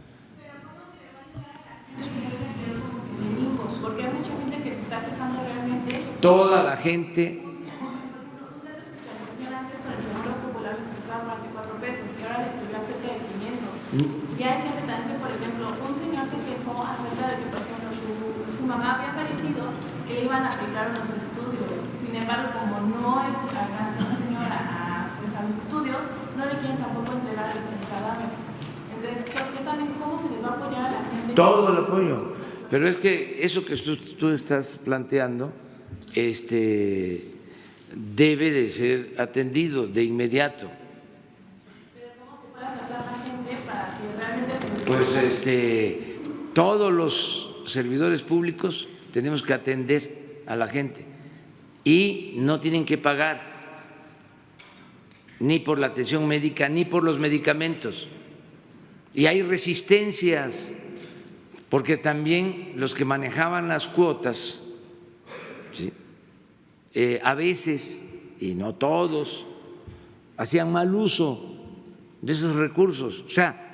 Porque hay mucha gente que se está quejando realmente. Toda la gente. Y hay gente también que, por ejemplo, un señor se quejó acerca de que, por ejemplo, su mamá había aparecido que le iban a aplicar unos estudios. Sin embargo, como no es alcanza una señora a los estudios, no le quieren tampoco entregar el cadáver. Entonces, también, ¿cómo se les va a apoyar a la gente? Todo el apoyo. Pero es que eso que tú estás planteando debe de ser atendido de inmediato. Pero ¿cómo se puede acercar a la gente para que realmente Pues todos los servidores públicos tenemos que atender a la gente y no tienen que pagar ni por la atención médica ni por los medicamentos. Y hay resistencias, porque también los que manejaban las cuotas, ¿sí?, a veces, y no todos, hacían mal uso de esos recursos. O sea,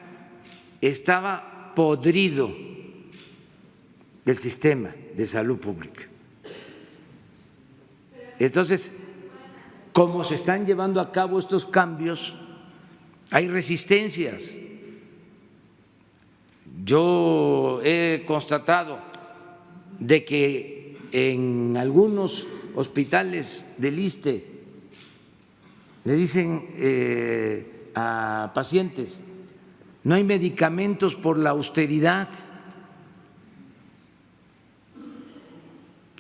estaba podrido el sistema de salud pública. Entonces, como se están llevando a cabo estos cambios, hay resistencias. Yo he constatado de que en algunos hospitales del ISSSTE le dicen a pacientes: no hay medicamentos por la austeridad.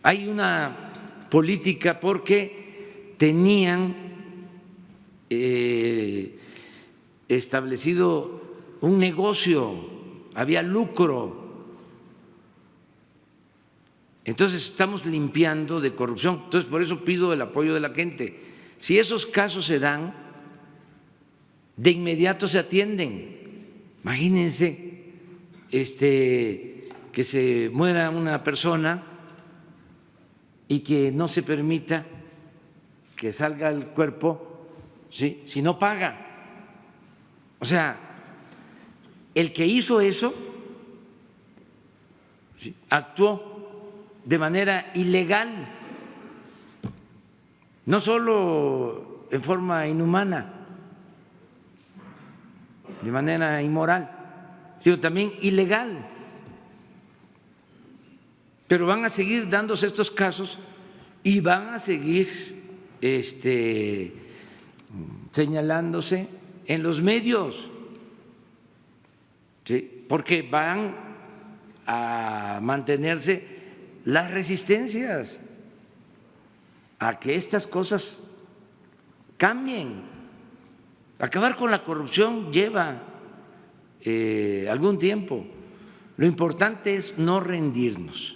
Hay una política porque tenían establecido un negocio, había lucro. Entonces estamos limpiando de corrupción. Entonces por eso pido el apoyo de la gente. Si esos casos se dan, de inmediato se atienden. Imagínense que se muera una persona y que no se permita que salga el cuerpo, ¿sí?, si no paga. O sea, el que hizo eso, ¿sí?, actuó de manera ilegal, no solo en forma inhumana, de manera inmoral, sino también ilegal. Pero van a seguir dándose estos casos y van a seguir señalándose en los medios, ¿sí?, porque van a mantenerse las resistencias a que estas cosas cambien. Acabar con la corrupción lleva algún tiempo. Lo importante es no rendirnos.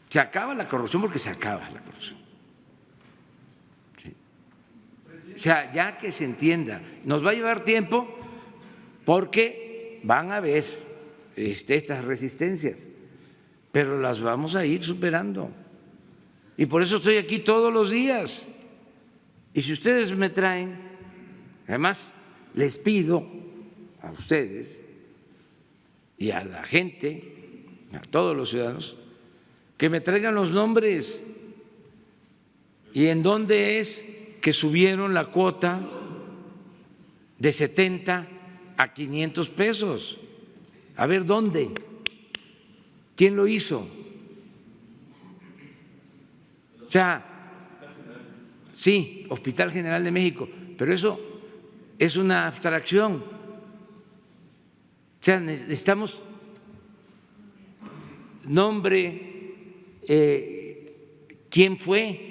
Se acaba la corrupción porque se acaba la corrupción. ¿Sí? O sea, ya que se entienda, nos va a llevar tiempo porque van a haber estas resistencias, pero las vamos a ir superando. Y por eso estoy aquí todos los días. Y si ustedes me traen, además les pido a ustedes y a la gente, a todos los ciudadanos, que me traigan los nombres y en dónde es que subieron la cuota de 70 a 500 pesos. A ver, ¿dónde? ¿Quién lo hizo? O sea, sí, Hospital General de México, pero eso es una abstracción. O sea, necesitamos nombre, quién fue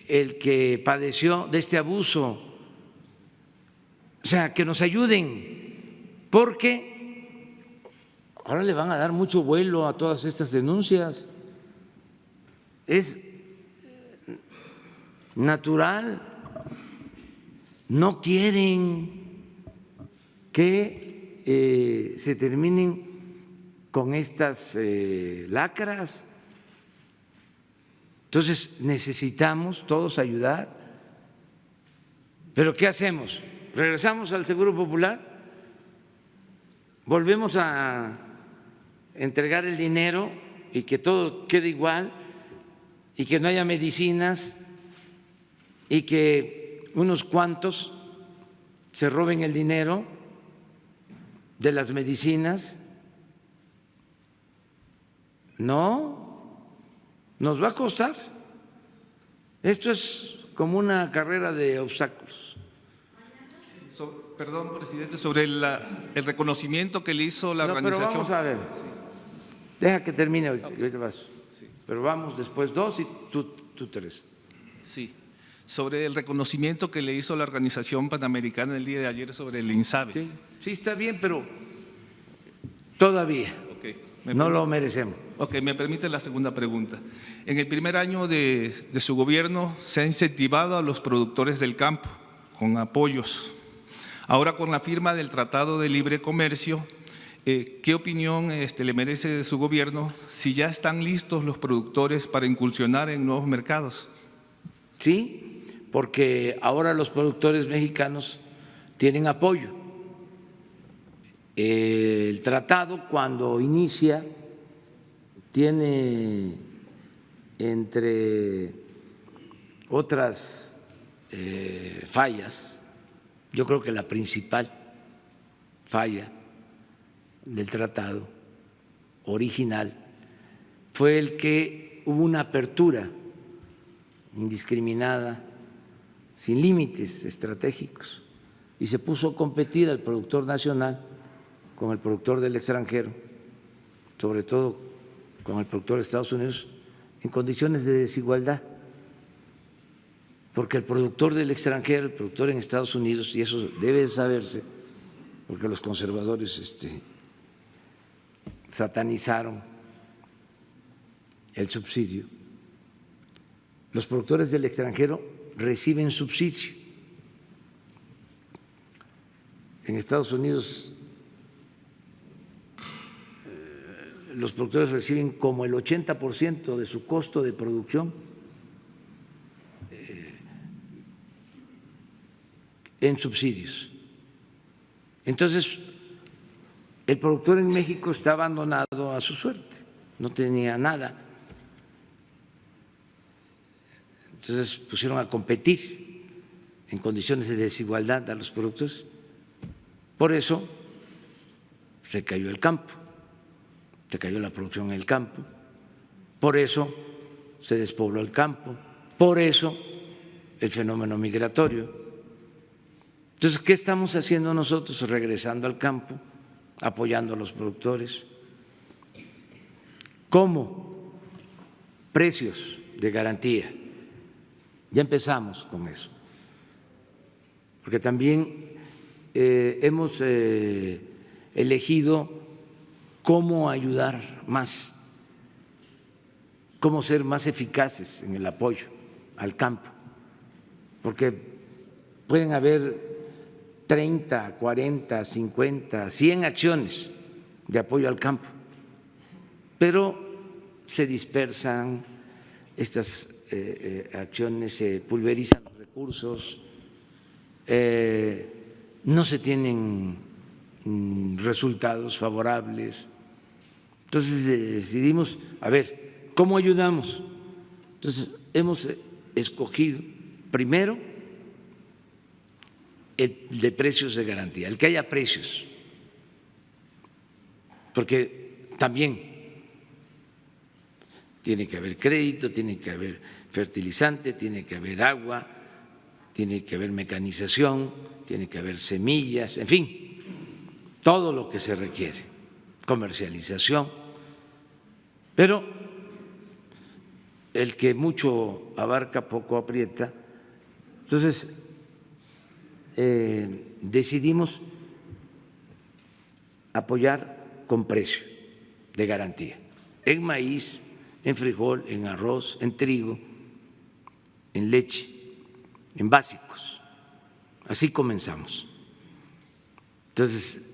el que padeció de este abuso. O sea, que nos ayuden, porque ahora le van a dar mucho vuelo a todas estas denuncias. Es natural, no quieren que se terminen con estas lacras. Entonces necesitamos todos ayudar. ¿Pero qué hacemos? ¿Regresamos al Seguro Popular? ¿Volvemos a entregar el dinero y que todo quede igual y que no haya medicinas y que unos cuantos se roben el dinero de las medicinas? No, nos va a costar. Esto es como una carrera de obstáculos. Perdón, presidente, sobre el reconocimiento que le hizo la organización. Pero vamos a ver, deja que termine ahorita vas. Pero vamos después 2 y tú 3. Sí. Sobre el reconocimiento que le hizo la Organización Panamericana el día de ayer sobre el INSABI. Sí, está bien, pero todavía no lo merecemos. Ok, me permite la segunda pregunta. En el primer año de su gobierno se ha incentivado a los productores del campo con apoyos. Ahora, con la firma del Tratado de Libre Comercio, ¿qué opinión le merece de su gobierno si ya están listos los productores para incursionar en nuevos mercados? Sí, porque ahora los productores mexicanos tienen apoyo. El tratado, cuando inicia, tiene, entre otras fallas, yo creo que la principal falla del tratado original fue el que hubo una apertura indiscriminada, sin límites estratégicos, y se puso a competir al productor nacional con el productor del extranjero, sobre todo con el productor de Estados Unidos, en condiciones de desigualdad, porque el productor del extranjero, el productor en Estados Unidos, y eso debe saberse, porque los conservadores satanizaron el subsidio, los productores del extranjero reciben subsidio. En Estados Unidos los productores reciben como el 80% de su costo de producción en subsidios. Entonces, el productor en México está abandonado a su suerte, no tenía nada. Entonces pusieron a competir en condiciones de desigualdad a los productores. Por eso se cayó el campo, se cayó la producción en el campo, por eso se despobló el campo, por eso el fenómeno migratorio. Entonces, ¿qué estamos haciendo nosotros? Regresando al campo, apoyando a los productores. ¿Cómo? Precios de garantía. Ya empezamos con eso, porque también hemos elegido cómo ayudar más, cómo ser más eficaces en el apoyo al campo, porque pueden haber 30, 40, 50, 100 acciones de apoyo al campo, pero se dispersan estas acciones, se pulverizan los recursos, no se tienen resultados favorables. Entonces decidimos, a ver, ¿cómo ayudamos? Entonces hemos escogido primero el de precios de garantía, el que haya precios, porque también tiene que haber crédito, tiene que haber fertilizante, tiene que haber agua, tiene que haber mecanización, tiene que haber semillas, en fin, todo lo que se requiere, comercialización. Pero el que mucho abarca, poco aprieta. Entonces, decidimos apoyar con precio de garantía en maíz, en frijol, en arroz, en trigo, en leche, en básicos. Así comenzamos. Entonces,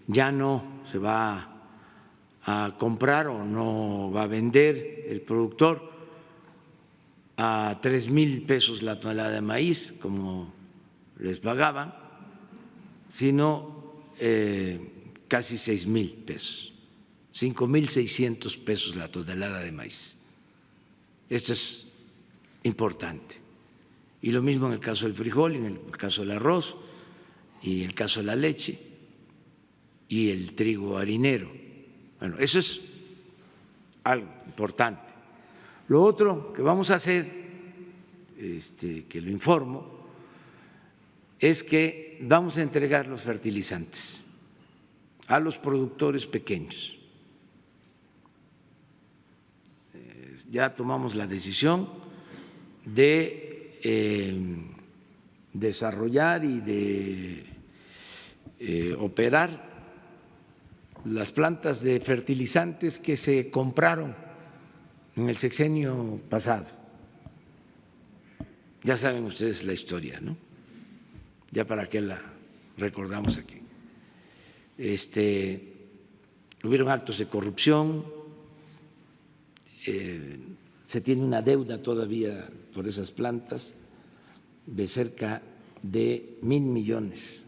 ya no se va a comprar o no va a vender el productor a 3,000 pesos la tonelada de maíz, como les pagaban, sino casi 6,000 pesos, 5,600 pesos la tonelada de maíz. Esto es importante. Y lo mismo en el caso del frijol, en el caso del arroz, y en el caso de la leche y el trigo harinero. Bueno, eso es algo importante. Lo otro que vamos a hacer, que lo informo, es que vamos a entregar los fertilizantes a los productores pequeños. ya tomamos la decisión de desarrollar y de operar las plantas de fertilizantes que se compraron en el sexenio pasado. Ya saben ustedes la historia, ¿no? Ya para qué la recordamos aquí. Hubieron actos de corrupción, se tiene una deuda todavía por esas plantas de cerca de $1,000 millones.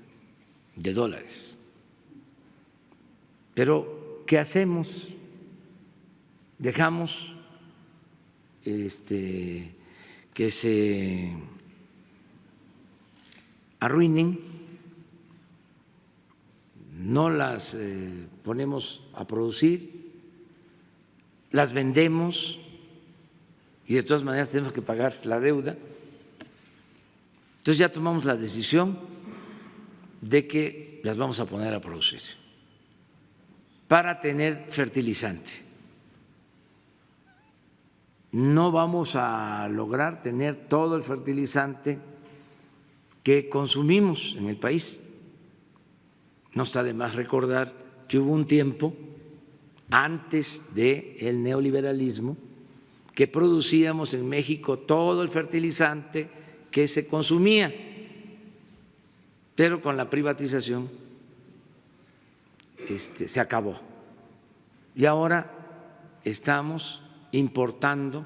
Pero ¿qué hacemos? Dejamos que se arruinen, no las ponemos a producir, las vendemos y de todas maneras tenemos que pagar la deuda. Entonces ya tomamos la decisión de que las vamos a poner a producir para tener fertilizante. No vamos a lograr tener todo el fertilizante que consumimos en el país. No está de más recordar que hubo un tiempo antes del neoliberalismo que producíamos en México todo el fertilizante que se consumía, pero con la privatización se acabó. Y ahora estamos importando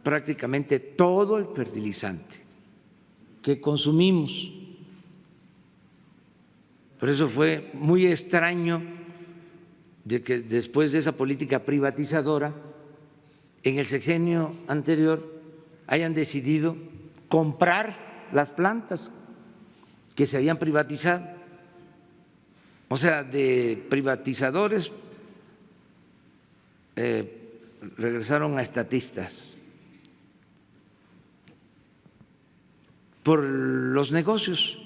prácticamente todo el fertilizante que consumimos. Por eso fue muy extraño de que después de esa política privatizadora, en el sexenio anterior hayan decidido comprar las plantas que se habían privatizado. O sea, de privatizadores regresaron a estatistas por los negocios.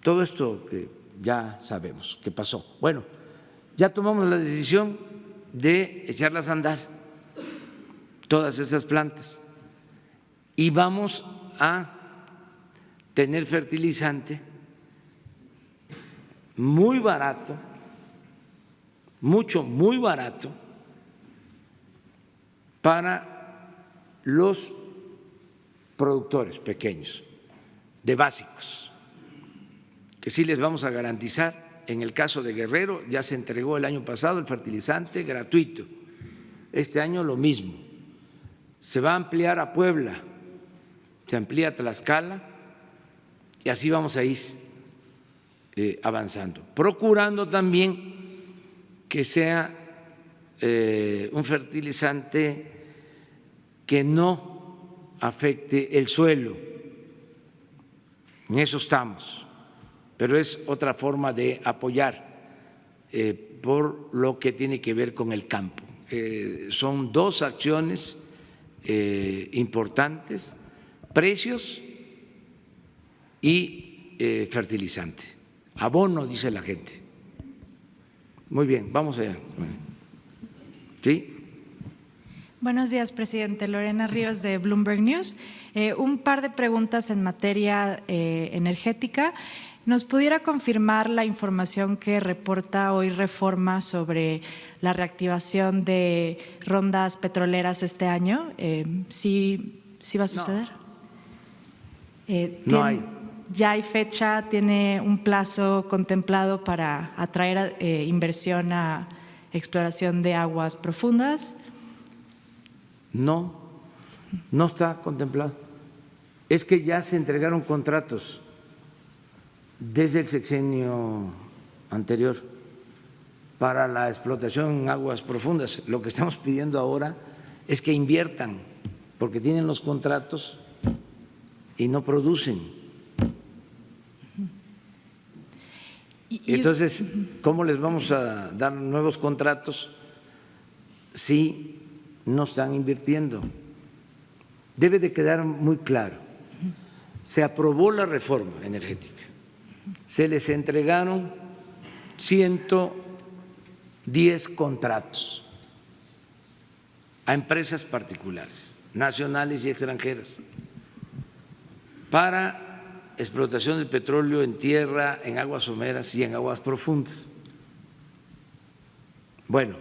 Todo esto que ya sabemos que pasó. Bueno, ya tomamos la decisión de echarlas a andar, todas estas plantas, y vamos a tener fertilizante muy barato, muy barato para los productores pequeños de básicos, que sí les vamos a garantizar. En el caso de Guerrero ya se entregó el año pasado el fertilizante gratuito, este año lo mismo. Se va a ampliar a Puebla, se amplía a Tlaxcala y así vamos a ir avanzando, procurando también que sea un fertilizante que no afecte el suelo. En eso estamos, pero es otra forma de apoyar por lo que tiene que ver con el campo. Son dos acciones importantes: precios y fertilizante. Abono, dice la gente. Muy bien, vamos allá. ¿Sí? Buenos días, presidente. Lorena Ríos, de Bloomberg News. Un par de preguntas en materia energética. ¿Nos pudiera confirmar la información que reporta hoy Reforma sobre la reactivación de rondas petroleras este año? ¿Sí va a suceder? No hay. ¿Ya hay fecha, tiene un plazo contemplado para atraer inversión a exploración de aguas profundas? No está contemplado. Es que ya se entregaron contratos desde el sexenio anterior para la explotación en aguas profundas. Lo que estamos pidiendo ahora es que inviertan, porque tienen los contratos y no producen. Entonces, ¿cómo les vamos a dar nuevos contratos si no están invirtiendo? Debe de quedar muy claro. Se aprobó la reforma energética, se les entregaron 110 contratos a empresas particulares, nacionales y extranjeras, para explotación del petróleo en tierra, en aguas someras y en aguas profundas. Bueno,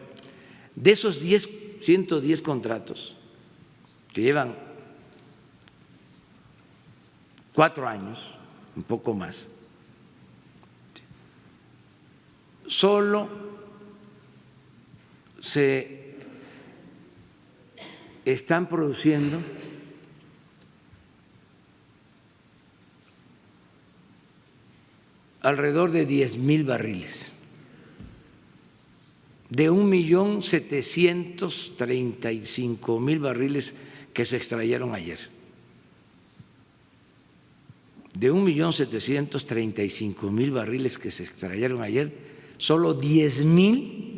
de esos 110 contratos que llevan 4 años, un poco más, solo se están produciendo alrededor de 10,000 barriles, de 1.735.000 barriles que se extrayeron ayer. De 1.735.000 barriles que se extrayeron ayer, solo 10,000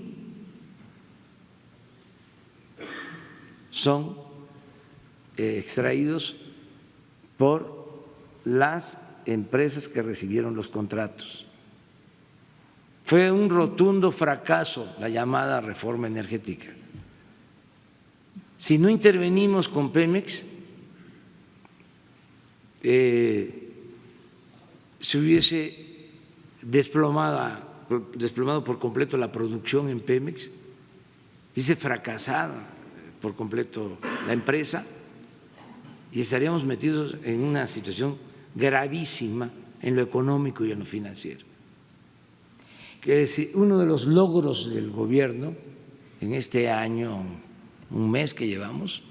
son extraídos por las empresas que recibieron los contratos. Fue un rotundo fracaso la llamada reforma energética. Si no intervenimos con Pemex, se hubiese desplomado por completo la producción en Pemex, hubiese fracasado por completo la empresa y estaríamos metidos en una situación gravísima en lo económico y en lo financiero. Que es uno de los logros del gobierno en este año, un mes que llevamos,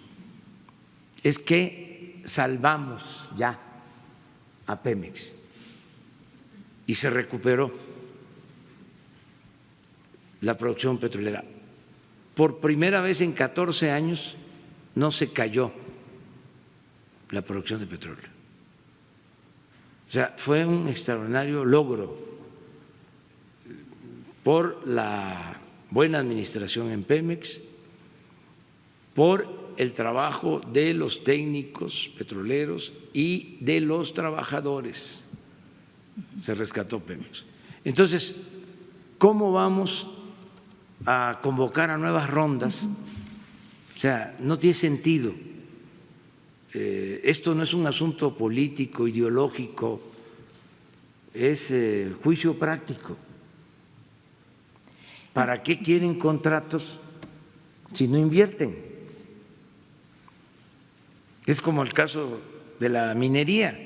es que salvamos ya a Pemex y se recuperó la producción petrolera. Por primera vez en 14 años no se cayó la producción de petróleo. O sea, fue un extraordinario logro por la buena administración en Pemex, por el trabajo de los técnicos petroleros y de los trabajadores. Se rescató Pemex. Entonces, ¿cómo vamos a convocar a nuevas rondas? O sea, no tiene sentido. Esto no es un asunto político, ideológico, es juicio práctico. ¿Para qué quieren contratos si no invierten? Es como el caso de la minería.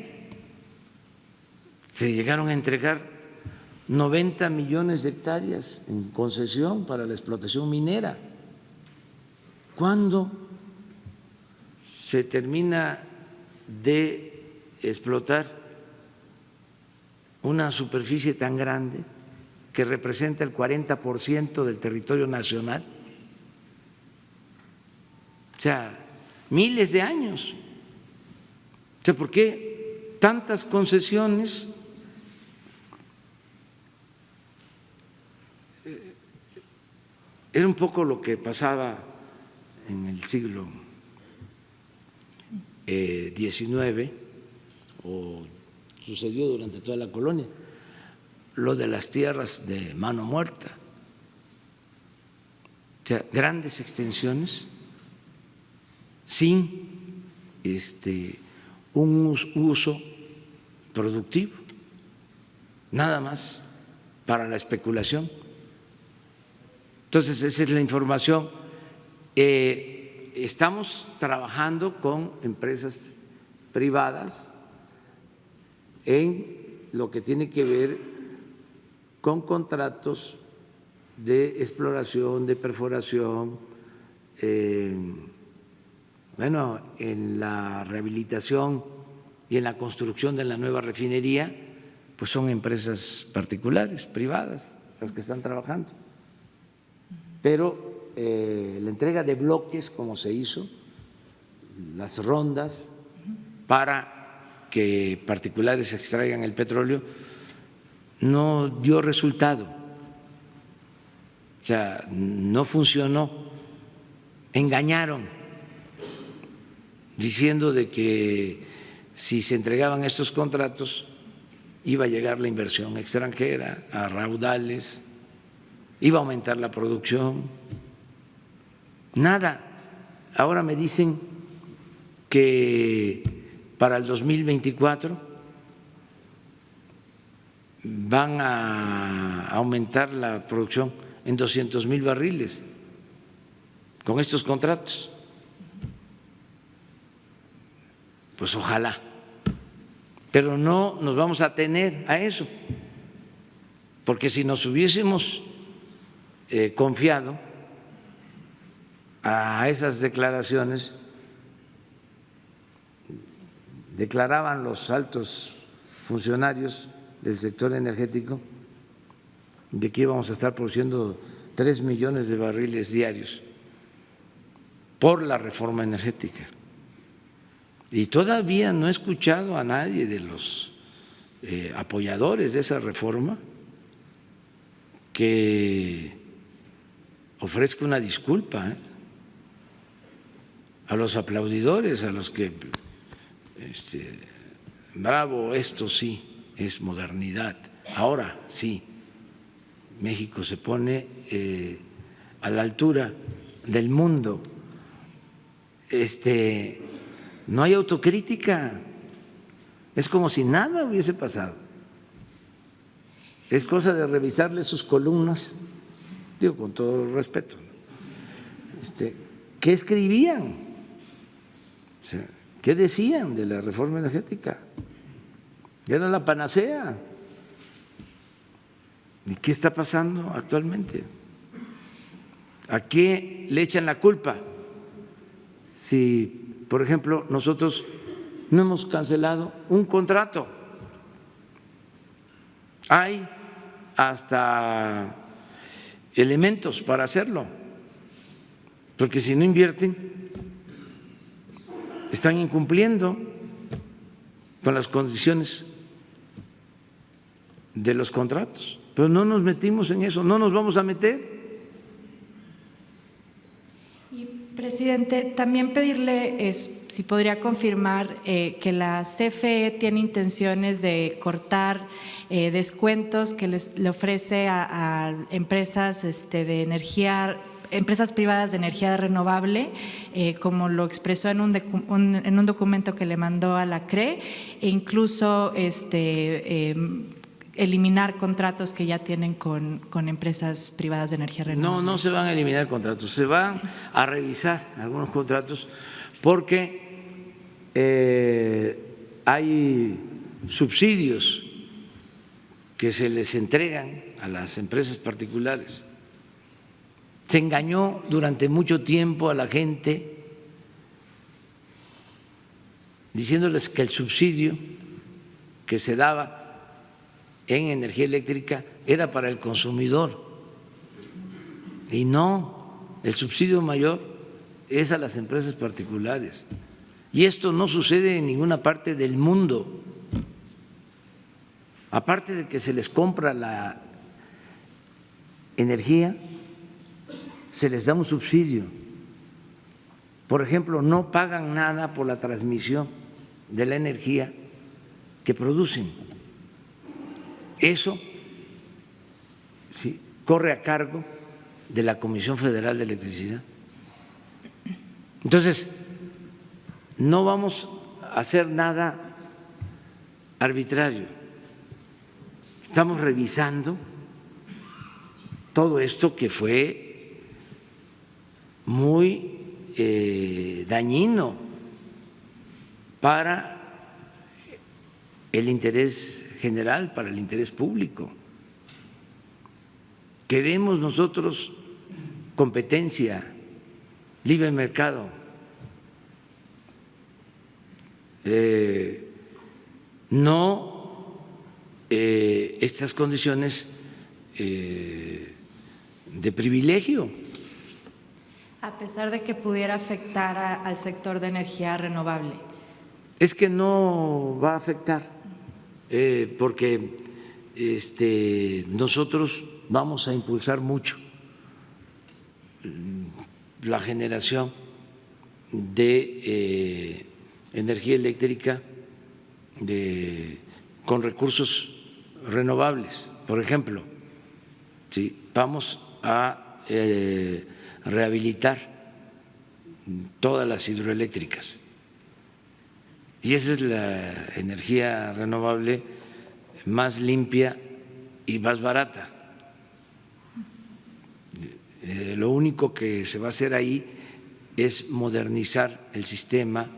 Se llegaron a entregar 90 millones de hectáreas en concesión para la explotación minera. ¿Cuándo se termina de explotar una superficie tan grande que representa el 40% del territorio nacional? O sea, miles de años. O sea, ¿por qué tantas concesiones? Era un poco lo que pasaba en el siglo XIX o sucedió durante toda la colonia, lo de las tierras de mano muerta, o sea, grandes extensiones sin un uso productivo, nada más para la especulación. Entonces, esa es la información. Estamos trabajando con empresas privadas en lo que tiene que ver con contratos de exploración, de perforación, bueno, en la rehabilitación y en la construcción de la nueva refinería, pues son empresas particulares, privadas, las que están trabajando. Pero la entrega de bloques, como se hizo, las rondas para que particulares extraigan el petróleo, no dio resultado, o sea, no funcionó. Engañaron diciendo de que si se entregaban estos contratos iba a llegar la inversión extranjera a raudales, iba a aumentar la producción. Nada ahora me dicen que para el 2024 van a aumentar la producción en 200,000 barriles con estos contratos. Pues ojalá, pero no nos vamos a atener a eso, porque si nos hubiésemos confiado a esas declaraciones, declaraban los altos funcionarios del sector energético de que íbamos a estar produciendo 3 millones de barriles diarios por la reforma energética. Y todavía no he escuchado a nadie de los apoyadores de esa reforma que ofrezca una disculpa a los aplaudidores, a los que bravo, esto sí es modernidad. Ahora sí, México se pone a la altura del mundo. No hay autocrítica, es como si nada hubiese pasado. Es cosa de revisarle sus columnas, digo con todo respeto, ¿qué escribían? O sea, ¿qué decían de la reforma energética? Era la panacea. ¿Y qué está pasando actualmente? ¿A qué le echan la culpa? Si, por ejemplo, nosotros no hemos cancelado un contrato, hay hasta elementos para hacerlo, porque si no invierten, están incumpliendo con las condiciones de los contratos. Pero no nos metimos en eso, no nos vamos a meter. Y, presidente, también pedirle si podría confirmar que la CFE tiene intenciones de cortar descuentos que le ofrece a empresas de energía, empresas privadas de energía renovable, como lo expresó en un documento que le mandó a la CRE, e incluso eliminar contratos que ya tienen con empresas privadas de energía renovable. No se van a eliminar contratos, se van a revisar algunos contratos porque hay subsidios que se les entregan a las empresas particulares. Se engañó durante mucho tiempo a la gente diciéndoles que el subsidio que se daba en energía eléctrica era para el consumidor y no, el subsidio mayor es a las empresas particulares y esto no sucede en ninguna parte del mundo. Aparte de que se les compra la energía, se les da un subsidio. Por ejemplo, no pagan nada por la transmisión de la energía que producen. Eso sí, corre a cargo de la Comisión Federal de Electricidad. Entonces, no vamos a hacer nada arbitrario. Estamos revisando todo esto que fue muy dañino para el interés general, para el interés público. Queremos nosotros competencia, libre mercado, no estas condiciones de privilegio. A pesar de que pudiera afectar al sector de energía renovable. Es que no va a afectar, porque nosotros vamos a impulsar mucho la generación de energía eléctrica con recursos renovables. Por ejemplo, ¿sí? Vamos a rehabilitar todas las hidroeléctricas. Y esa es la energía renovable más limpia y más barata. Lo único que se va a hacer ahí es modernizar el sistema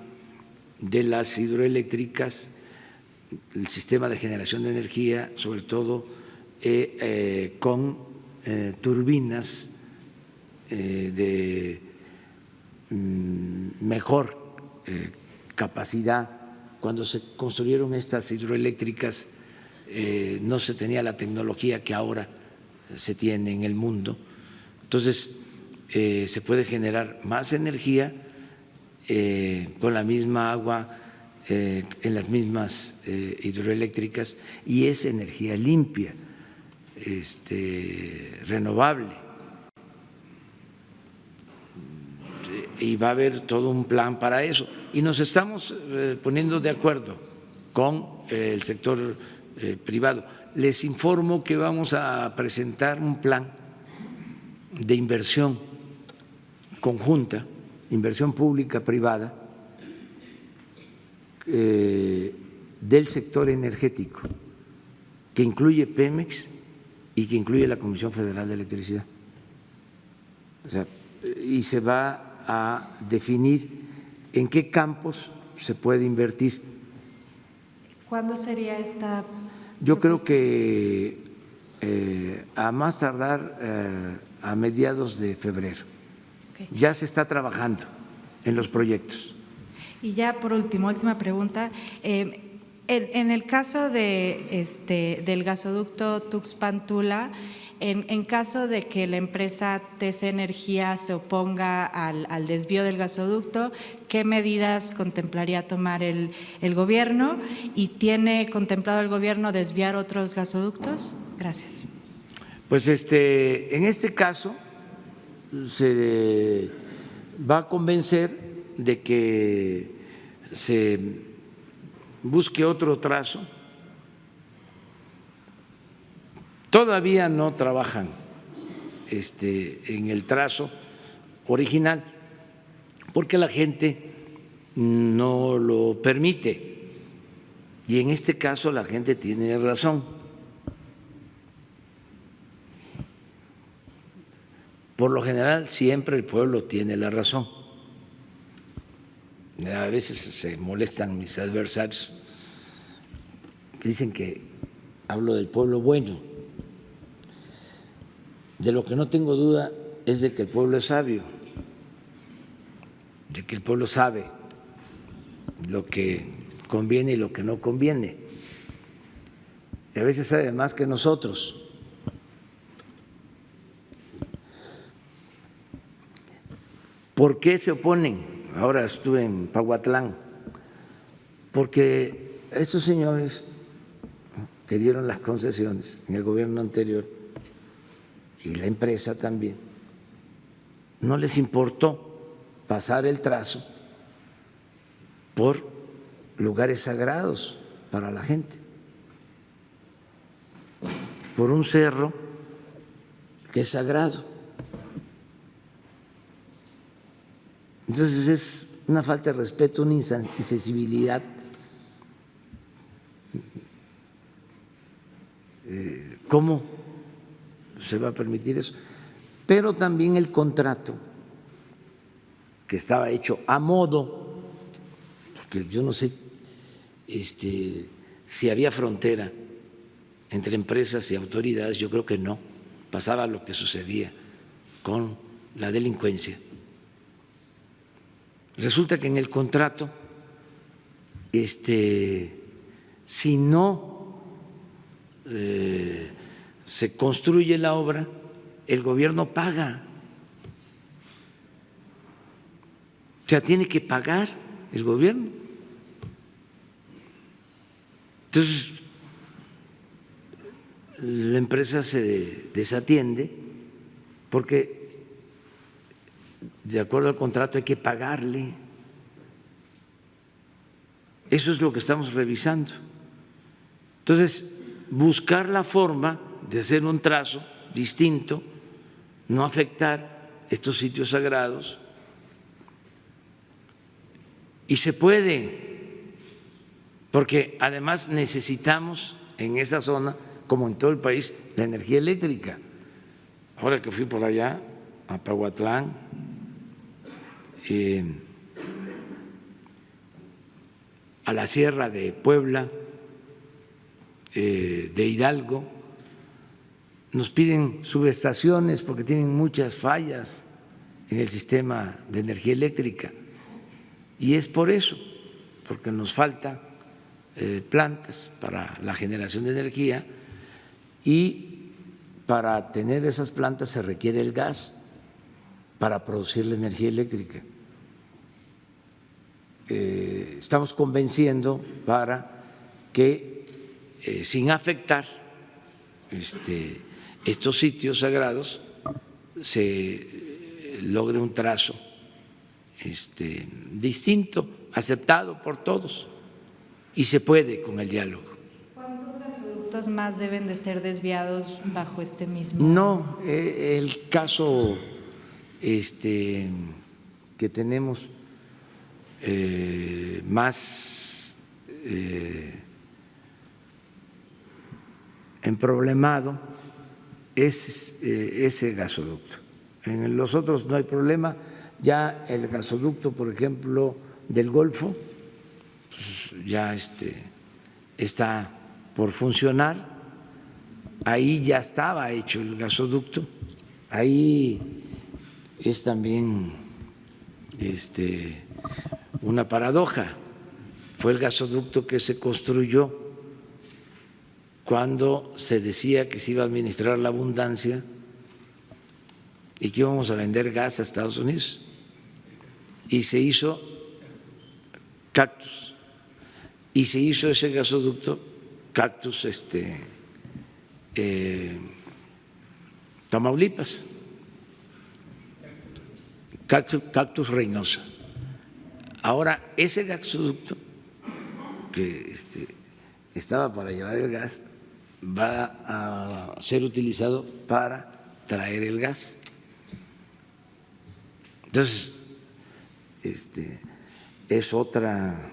de las hidroeléctricas, el sistema de generación de energía, sobre todo con turbinas de mejor capacidad. Cuando se construyeron estas hidroeléctricas no se tenía la tecnología que ahora se tiene en el mundo. Entonces se puede generar más energía con la misma agua en las mismas hidroeléctricas, y es energía limpia, renovable. Y va a haber todo un plan para eso. Y nos estamos poniendo de acuerdo con el sector privado. Les informo que vamos a presentar un plan de inversión conjunta, inversión pública-privada, del sector energético, que incluye Pemex y que incluye la Comisión Federal de Electricidad. O sea, y se va a definir en qué campos se puede invertir. ¿Cuándo sería esta? Yo creo que a más tardar a mediados de febrero. Okay. Ya se está trabajando en los proyectos. Y ya por último, última pregunta. En el caso del gasoducto Tuxpan-Tula, en caso de que la empresa TC Energía se oponga al desvío del gasoducto, ¿qué medidas contemplaría tomar el gobierno? ¿Y tiene contemplado el gobierno desviar otros gasoductos? Gracias. Pues en este caso se va a convencer de que se busque otro trazo. Todavía no trabajan en el trazo original porque la gente no lo permite, y en este caso la gente tiene razón. Por lo general siempre el pueblo tiene la razón. A veces se molestan mis adversarios, dicen que hablo del pueblo bueno. De lo que no tengo duda es de que el pueblo es sabio, de que el pueblo sabe lo que conviene y lo que no conviene. Y a veces sabe más que nosotros. ¿Por qué se oponen? Ahora estuve en Pahuatlán, porque estos señores que dieron las concesiones en el gobierno anterior y la empresa también, no les importó pasar el trazo por lugares sagrados para la gente, por un cerro que es sagrado. Entonces es una falta de respeto, una insensibilidad. ¿Cómo se va a permitir eso? Pero también el contrato, que estaba hecho a modo, porque yo no sé si había frontera entre empresas y autoridades, yo creo que no, pasaba lo que sucedía con la delincuencia. Resulta que en el contrato, si no se construye la obra, el gobierno paga. O sea, tiene que pagar el gobierno. Entonces, la empresa se desatiende porque de acuerdo al contrato hay que pagarle. Eso es lo que estamos revisando. Entonces, buscar la forma de hacer un trazo distinto, no afectar estos sitios sagrados, Y se puede, porque además necesitamos en esa zona, como en todo el país, la energía eléctrica. Ahora que fui por allá, a Pahuatlán, a la Sierra de Puebla, de Hidalgo, nos piden subestaciones porque tienen muchas fallas en el sistema de energía eléctrica. Y es por eso, porque nos faltan plantas para la generación de energía, y para tener esas plantas se requiere el gas para producir la energía eléctrica. Estamos convenciendo para que sin afectar estos sitios sagrados se logre un trazo distinto, aceptado por todos, y se puede con el diálogo. ¿Cuántos gasoductos más deben de ser desviados bajo este mismo? No, el caso que tenemos más emproblemado es ese gasoducto. En los otros no hay problema. Ya el gasoducto, por ejemplo, del Golfo, pues ya está por funcionar. Ahí ya estaba hecho el gasoducto. Ahí es también una paradoja. Fue el gasoducto que se construyó cuando se decía que se iba a administrar la abundancia y que íbamos a vender gas a Estados Unidos. Y se hizo Cactus, y se hizo ese gasoducto Cactus Tamaulipas, Cactus Reynosa. Ahora ese gasoducto que estaba para llevar el gas va a ser utilizado para traer el gas. Entonces, es otra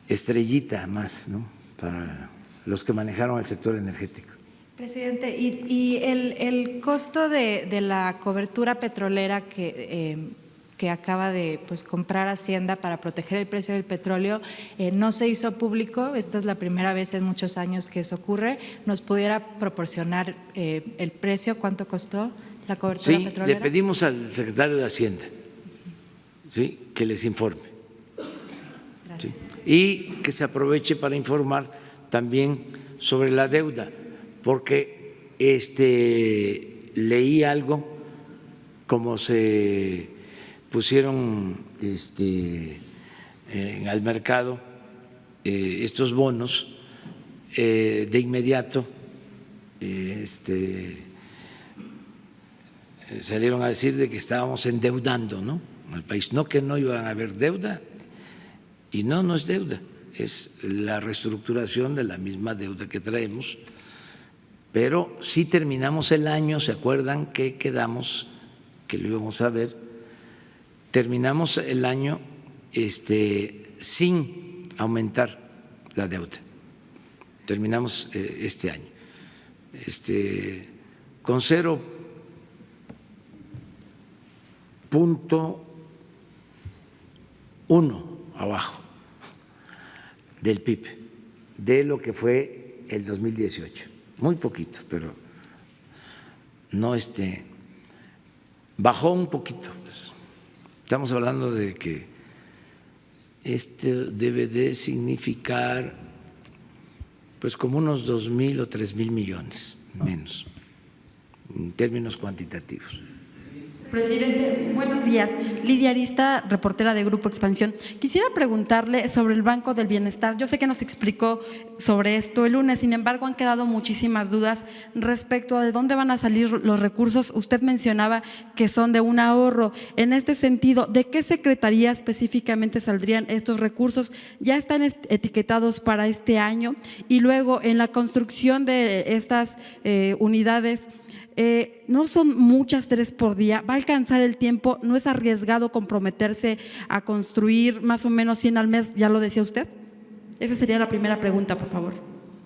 estrellita más, ¿no?, para los que manejaron el sector energético. Presidente, y el costo de la cobertura petrolera que acaba de comprar Hacienda para proteger el precio del petróleo no se hizo público. Esta es la primera vez en muchos años que eso ocurre. ¿Nos pudiera proporcionar el precio? ¿Cuánto costó la cobertura petrolera? Le pedimos al secretario de Hacienda, ¿sí?, que les informe. Gracias. ¿Sí? Y que se aproveche para informar también sobre la deuda, porque leí algo, como se pusieron al mercado estos bonos, de inmediato salieron a decir de que estábamos endeudando, ¿no?, al país. No, que no iban a haber deuda, y no es deuda, es la reestructuración de la misma deuda que traemos, pero sí terminamos el año, ¿se acuerdan que quedamos que lo íbamos a ver? Terminamos el año sin aumentar la deuda, terminamos este año con 0.1 abajo del PIB de lo que fue el 2018, muy poquito, pero no bajó un poquito, pues. Estamos hablando de que debe de significar pues como unos 2.000 o 3.000 millones menos en términos cuantitativos. Presidente, buenos días. Lidia Arista, reportera de Grupo Expansión. Quisiera preguntarle sobre el Banco del Bienestar. Yo sé que nos explicó sobre esto el lunes, sin embargo, han quedado muchísimas dudas respecto a de dónde van a salir los recursos. Usted mencionaba que son de un ahorro. En este sentido, ¿de qué secretaría específicamente saldrían estos recursos? ¿Ya están etiquetados para este año? Y luego, en la construcción de estas unidades, no son muchas 3 por día, va a alcanzar el tiempo, no es arriesgado comprometerse a construir más o menos 100 al mes, ya lo decía usted. Esa sería la primera pregunta, por favor.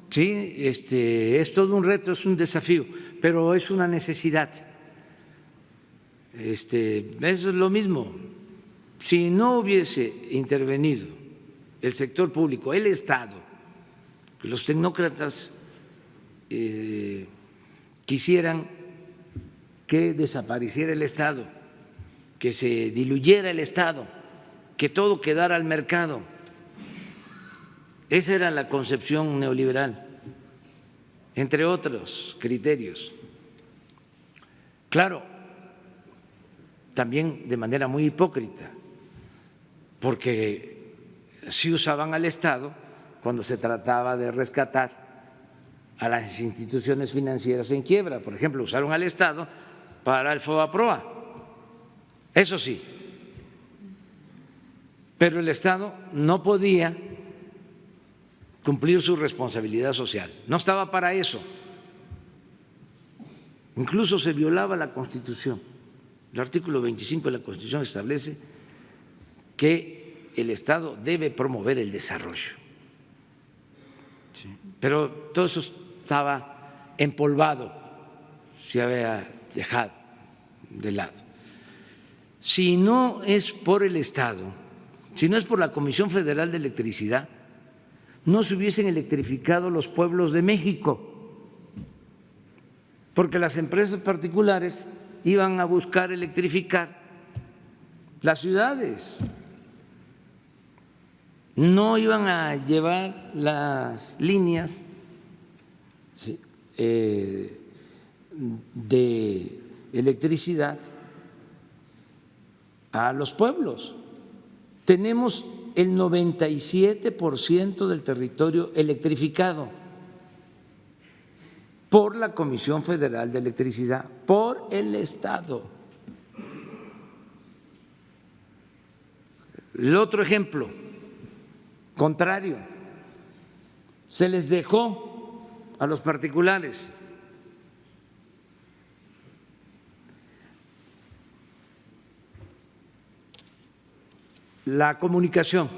Sí, es todo un reto, es un desafío, pero es una necesidad. Eso es lo mismo. Si no hubiese intervenido el sector público, el Estado, los tecnócratas quisieran que desapareciera el Estado, que se diluyera el Estado, que todo quedara al mercado. Esa era la concepción neoliberal, entre otros criterios. Claro, también de manera muy hipócrita, porque sí usaban al Estado cuando se trataba de rescatar a las instituciones financieras en quiebra. Por ejemplo, usaron al Estado para el FOBAPROA, eso sí, pero el Estado no podía cumplir su responsabilidad social, no estaba para eso. Incluso se violaba la Constitución. El artículo 25 de la Constitución establece que el Estado debe promover el desarrollo. Sí. Pero todo eso estaba empolvado, se había dejado de lado. Si no es por el Estado, si no es por la Comisión Federal de Electricidad, no se hubiesen electrificado los pueblos de México, porque las empresas particulares iban a buscar electrificar las ciudades, no iban a llevar las líneas de electricidad a los pueblos. Tenemos el 97% del territorio electrificado por la Comisión Federal de Electricidad, por el Estado. El otro ejemplo, contrario, se les dejó a los particulares. La comunicación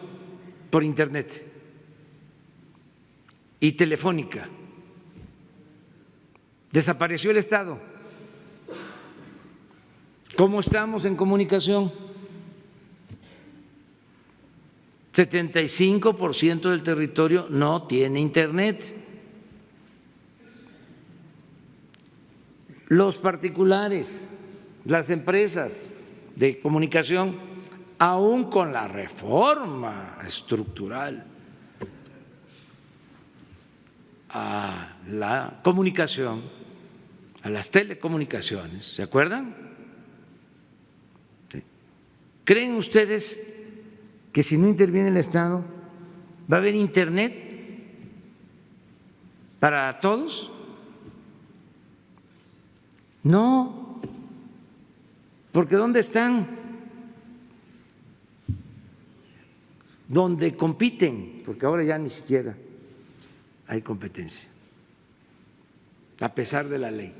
por Internet y telefónica. Desapareció el Estado. ¿Cómo estamos en comunicación? 75% del territorio no tiene Internet. Los particulares, las empresas de comunicación, aún con la reforma estructural a la comunicación, a las telecomunicaciones, ¿se acuerdan? ¿Sí? ¿Creen ustedes que si no interviene el Estado va a haber Internet para todos? No, porque ¿dónde están? Donde compiten, porque ahora ya ni siquiera hay competencia, a pesar de la ley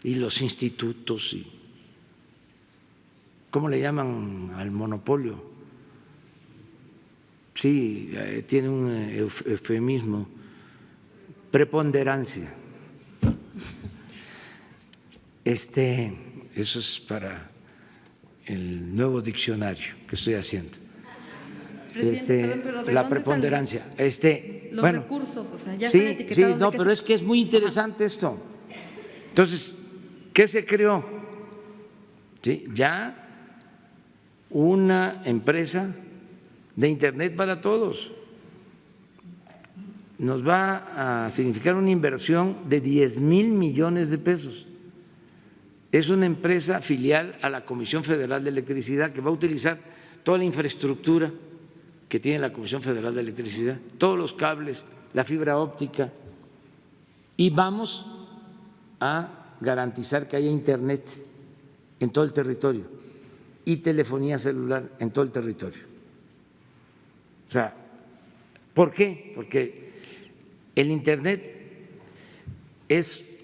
y los institutos y ¿cómo le llaman al monopolio? Sí, tiene un eufemismo, preponderancia. Eso es para el nuevo diccionario que estoy haciendo. Perdón, pero ¿de la dónde preponderancia. los Bueno, recursos, o sea, ya sí, están etiquetados. sí, no, pero es que es muy interesante esto. Entonces, ¿qué se creó? ¿Sí? Ya una empresa de Internet para todos. Nos va a significar una inversión de 10,000 millones de pesos. Es una empresa filial a la Comisión Federal de Electricidad que va a utilizar toda la infraestructura que tiene la Comisión Federal de Electricidad, todos los cables, la fibra óptica, y vamos a garantizar que haya Internet en todo el territorio y telefonía celular en todo el territorio. O sea, ¿por qué? Porque el Internet es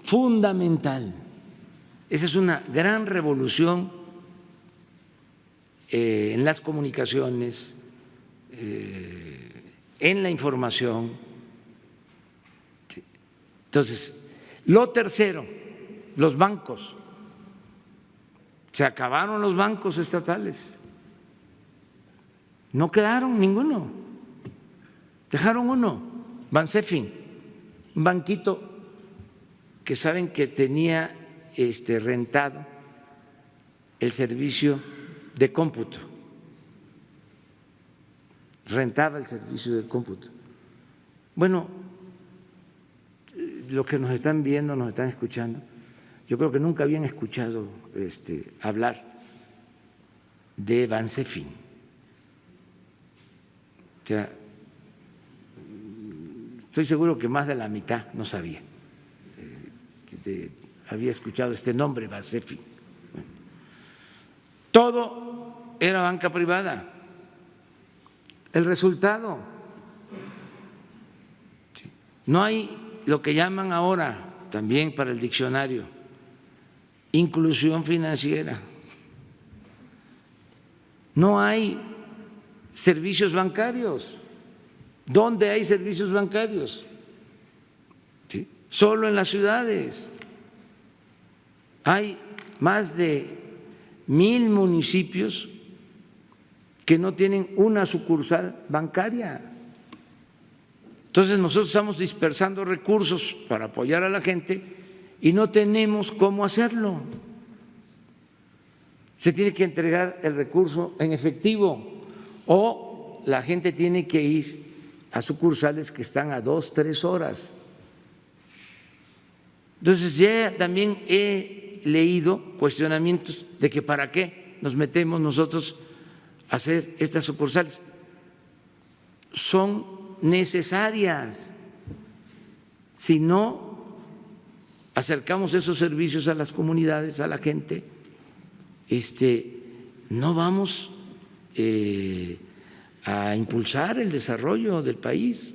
fundamental. Esa es una gran revolución en las comunicaciones, en la información. Entonces, lo tercero, los bancos. Se acabaron los bancos estatales. No quedaron ninguno. Dejaron uno, Bansefin, un banquito que saben que tenía rentado el servicio de cómputo. Rentaba el servicio de cómputo. Bueno, los que nos están viendo, nos están escuchando, yo creo que nunca habían escuchado hablar de Bansefin. O sea, estoy seguro que más de la mitad no sabía que había escuchado este nombre, Bansefin. Bueno, todo era banca privada. El resultado, no hay lo que llaman ahora también para el diccionario inclusión financiera. No hay servicios bancarios. ¿Dónde hay servicios bancarios? ¿Sí? Solo en las ciudades. Hay más de 1000 municipios que no tienen una sucursal bancaria. Entonces nosotros estamos dispersando recursos para apoyar a la gente y no tenemos cómo hacerlo. Se tiene que entregar el recurso en efectivo o la gente tiene que ir a sucursales que están a 2, 3 horas. Entonces ya también he leído cuestionamientos de que para qué nos metemos nosotros a hacer estas sucursales. Son necesarias. Si no acercamos esos servicios a las comunidades, a la gente, no vamos a impulsar el desarrollo del país.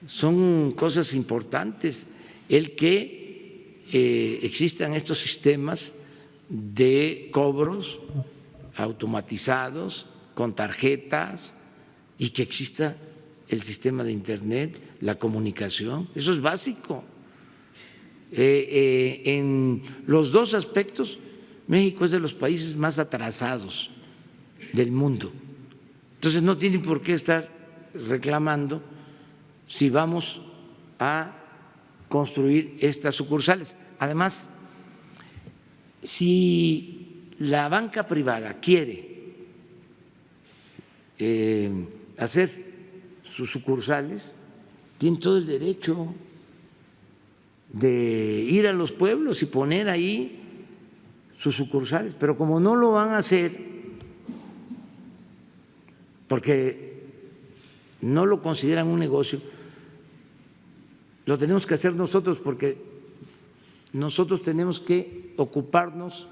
Son cosas importantes el que existan estos sistemas de cobros automatizados con tarjetas y que exista el sistema de Internet, la comunicación. Eso es básico. En los dos aspectos, México es de los países más atrasados del mundo. Entonces no tienen por qué estar reclamando si vamos a construir estas sucursales. Además, si la banca privada quiere hacer sus sucursales, tienen todo el derecho de ir a los pueblos y poner ahí sus sucursales, pero como no lo van a hacer porque no lo consideran un negocio, lo tenemos que hacer nosotros porque nosotros tenemos que ocuparnos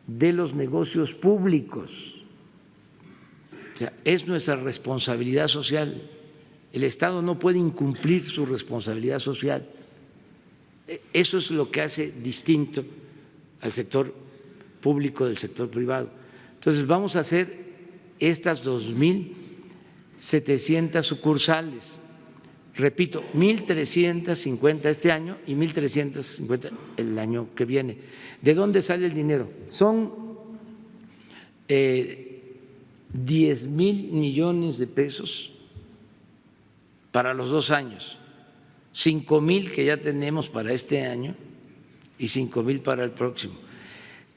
de los negocios públicos. O sea, es nuestra responsabilidad social. El Estado no puede incumplir su responsabilidad social. Eso es lo que hace distinto al sector público del sector privado. Entonces vamos a hacer estas 2.700 sucursales. Repito, 1.350 este año y 1.350 el año que viene. ¿De dónde sale el dinero? Son 10,000 millones de pesos para los 2 años, 5,000 que ya tenemos para este año y 5,000 para el próximo.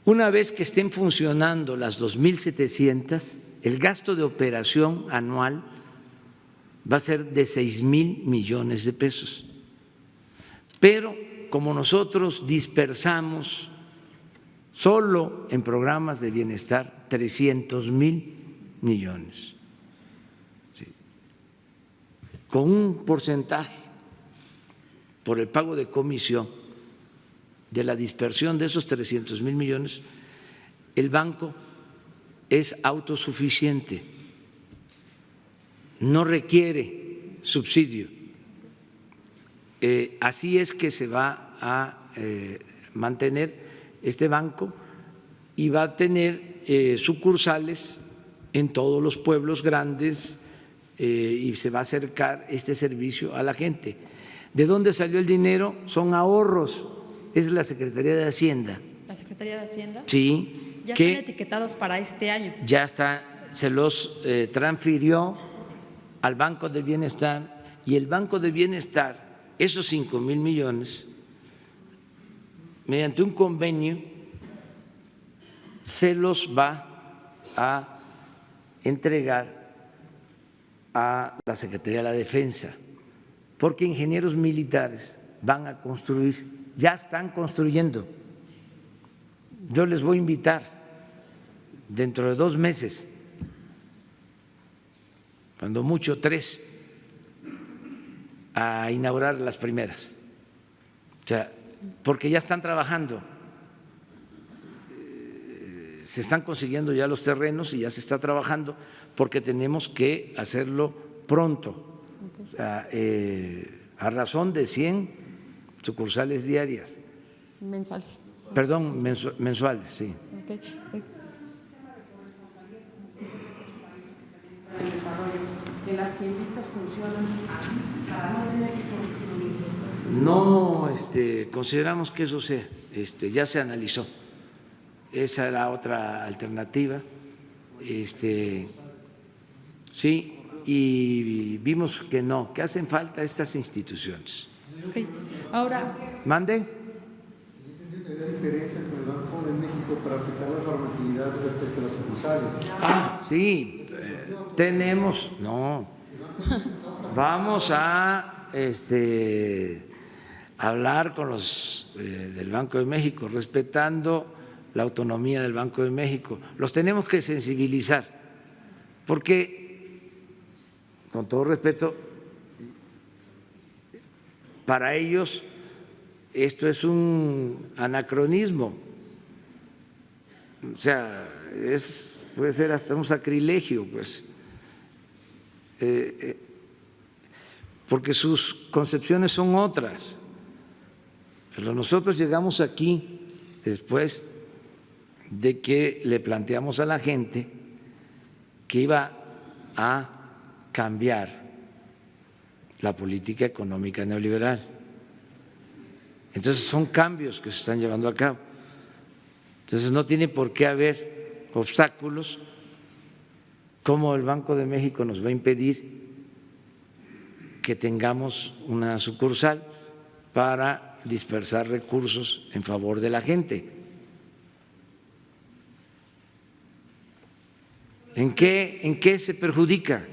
Una vez que estén funcionando las 2.700, el gasto de operación anual va a ser de 6,000 millones de pesos. Pero como nosotros dispersamos solo en programas de bienestar 300,000 millones, ¿sí?, con un porcentaje por el pago de comisión de la dispersión de esos 300,000 millones, el banco es autosuficiente, no requiere subsidio. así es que se va a mantener este banco y va a tener sucursales en todos los pueblos grandes y se va a acercar este servicio a la gente. ¿De dónde salió el dinero? Son ahorros, es la Secretaría de Hacienda. ¿La Secretaría de Hacienda? Sí. Ya están etiquetados para este año. Ya está, se los transfirió al Banco del Bienestar y el Banco del Bienestar, esos 5,000 millones, mediante un convenio, se los va a entregar a la Secretaría de la Defensa, porque ingenieros militares van a construir, ya están construyendo. Yo les voy a invitar dentro de 2 meses, cuando mucho 3, a inaugurar las primeras. O sea, porque ya están trabajando, se están consiguiendo ya los terrenos y ya se está trabajando porque tenemos que hacerlo pronto, o sea, a razón de 100 sucursales diarias. Mensuales. Perdón, mensuales, sí. Okay. El desarrollo, que las tienditas funcionan así, para no tener que construir. No consideramos que eso sea, ya se analizó. Esa era otra alternativa. Sí, y vimos que no, que hacen falta estas instituciones. Okay. Ahora. ¿Mande? ¿Hay diferencia entre el Banco de México para aplicar la normatividad respecto a las sucursales? Ah, sí, tenemos, no. Vamos a hablar con los del Banco de México, respetando la autonomía del Banco de México. Los tenemos que sensibilizar, porque, con todo respeto, para ellos esto es un anacronismo, o sea, puede ser hasta un sacrilegio, pues, porque sus concepciones son otras. Pero nosotros llegamos aquí después de que le planteamos a la gente que iba a cambiar la política económica neoliberal. Entonces son cambios que se están llevando a cabo. Entonces no tiene por qué haber obstáculos como el Banco de México nos va a impedir que tengamos una sucursal para dispersar recursos en favor de la gente. ¿En qué se perjudica?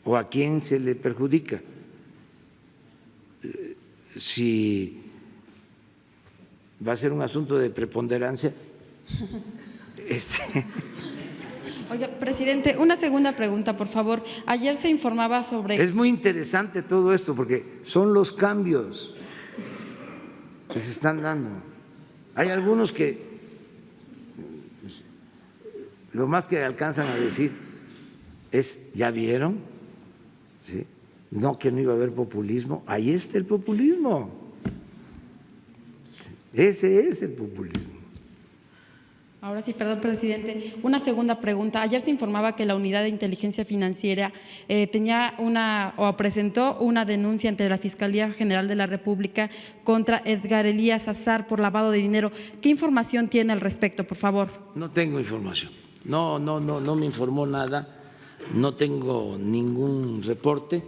¿O a quién se le perjudica? Si va a ser un asunto de preponderancia. Oiga, presidente, una segunda pregunta, por favor. Ayer se informaba sobre… Es muy interesante todo esto porque son los cambios que se están dando. Hay algunos que lo más que alcanzan a decir es, ¿ya vieron? ¿Sí? No, que no iba a haber populismo. Ahí está el populismo. Ese es el populismo. Ahora sí, perdón, presidente. Una segunda pregunta. Ayer se informaba que la Unidad de Inteligencia Financiera presentó una denuncia ante la Fiscalía General de la República contra Edgar Elías Azar por lavado de dinero. ¿Qué información tiene al respecto, por favor? No tengo información. No me informó nada. No tengo ningún reporte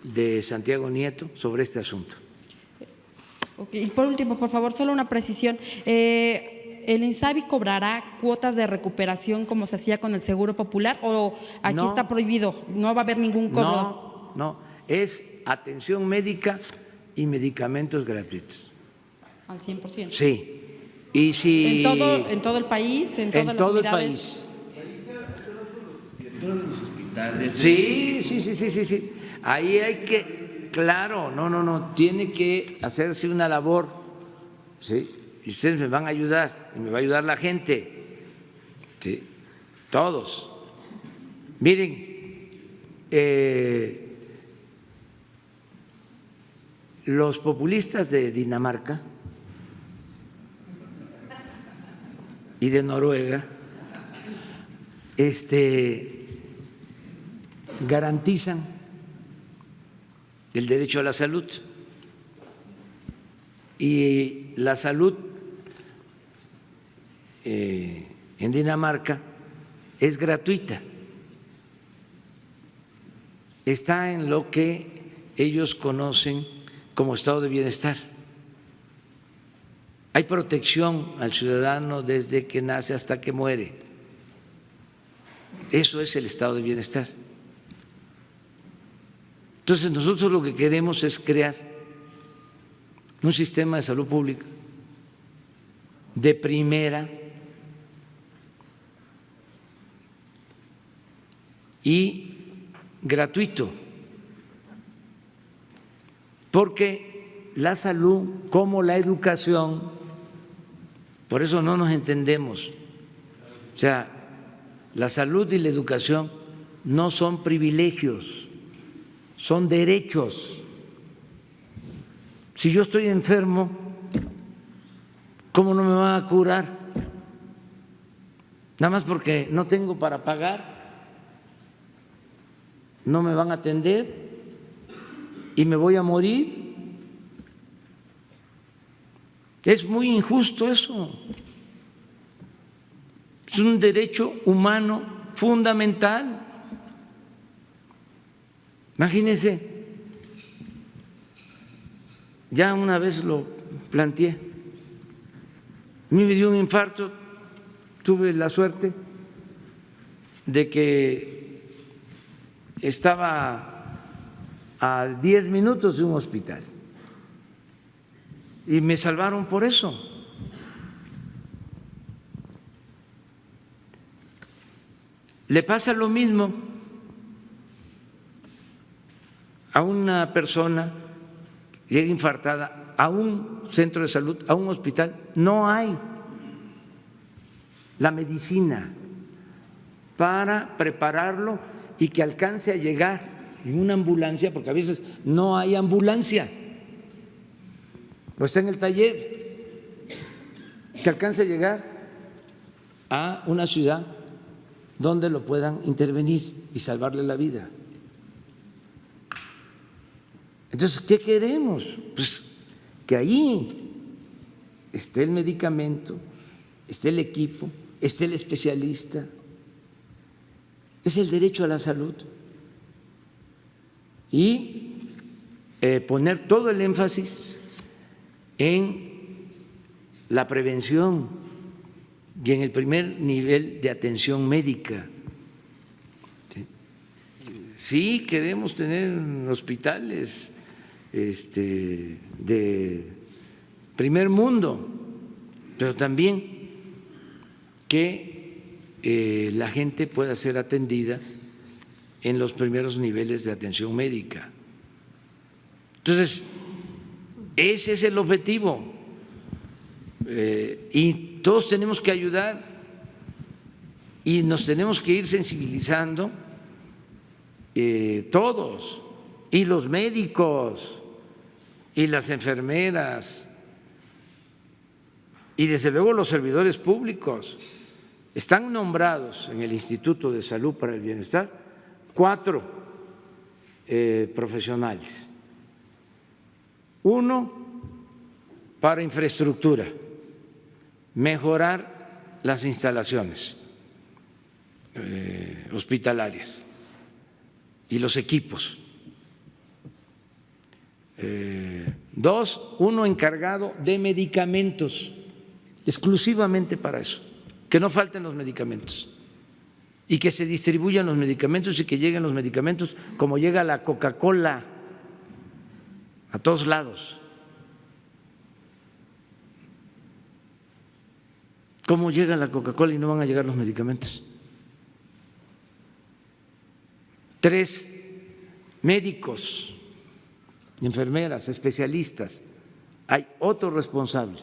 de Santiago Nieto sobre este asunto. Okay. Y por último, por favor, solo una precisión. ¿El INSABI cobrará cuotas de recuperación como se hacía con el Seguro Popular o aquí está prohibido? ¿No va a haber ningún cobro? No, es atención médica y medicamentos gratuitos. ¿Al 100%? Sí. Y si ¿En todo el país? ¿En todas las todo unidades? el país. De los hospitales. Sí. Ahí hay que, claro, no, tiene que hacerse una labor, ¿sí? Y ustedes me van a ayudar, y me va a ayudar la gente, ¿sí? Todos. Miren, los populistas de Dinamarca y de Noruega garantizan el derecho a la salud, y la salud en Dinamarca es gratuita, está en lo que ellos conocen como estado de bienestar. Hay protección al ciudadano desde que nace hasta que muere. Eso es el estado de bienestar. Entonces nosotros lo que queremos es crear un sistema de salud pública de primera y gratuito, porque la salud como la educación, por eso no nos entendemos, o sea, la salud y la educación no son privilegios, son derechos. Si yo estoy enfermo, ¿cómo no me van a curar? Nada más porque no tengo para pagar, no me van a atender y me voy a morir. Es muy injusto eso. Es un derecho humano fundamental. Imagínense, ya una vez lo planteé, a mí me dio un infarto, tuve la suerte de que estaba a 10 minutos de un hospital y me salvaron por eso. Le pasa lo mismo a una persona que llega infartada a un centro de salud, a un hospital. No hay la medicina para prepararlo y que alcance a llegar en una ambulancia, porque a veces no hay ambulancia, o está en el taller, que alcance a llegar a una ciudad donde lo puedan intervenir y salvarle la vida. Entonces, ¿qué queremos? Pues que ahí esté el medicamento, esté el equipo, esté el especialista. Es el derecho a la salud. Y poner todo el énfasis en la prevención y en el primer nivel de atención médica. Sí, queremos tener hospitales de primer mundo, pero también que la gente pueda ser atendida en los primeros niveles de atención médica. Entonces, ese es el objetivo, y todos tenemos que ayudar y nos tenemos que ir sensibilizando, todos, y los médicos y las enfermeras y desde luego los servidores públicos. Están nombrados en el Instituto de Salud para el Bienestar 4 profesionales. Uno para infraestructura, mejorar las instalaciones hospitalarias y los equipos. 2, uno encargado de medicamentos, exclusivamente para eso, que no falten los medicamentos y que se distribuyan los medicamentos y que lleguen los medicamentos como llega la Coca-Cola a todos lados. ¿Cómo llega la Coca-Cola y no van a llegar los medicamentos? 3, médicos, enfermeras, especialistas. Hay otro responsable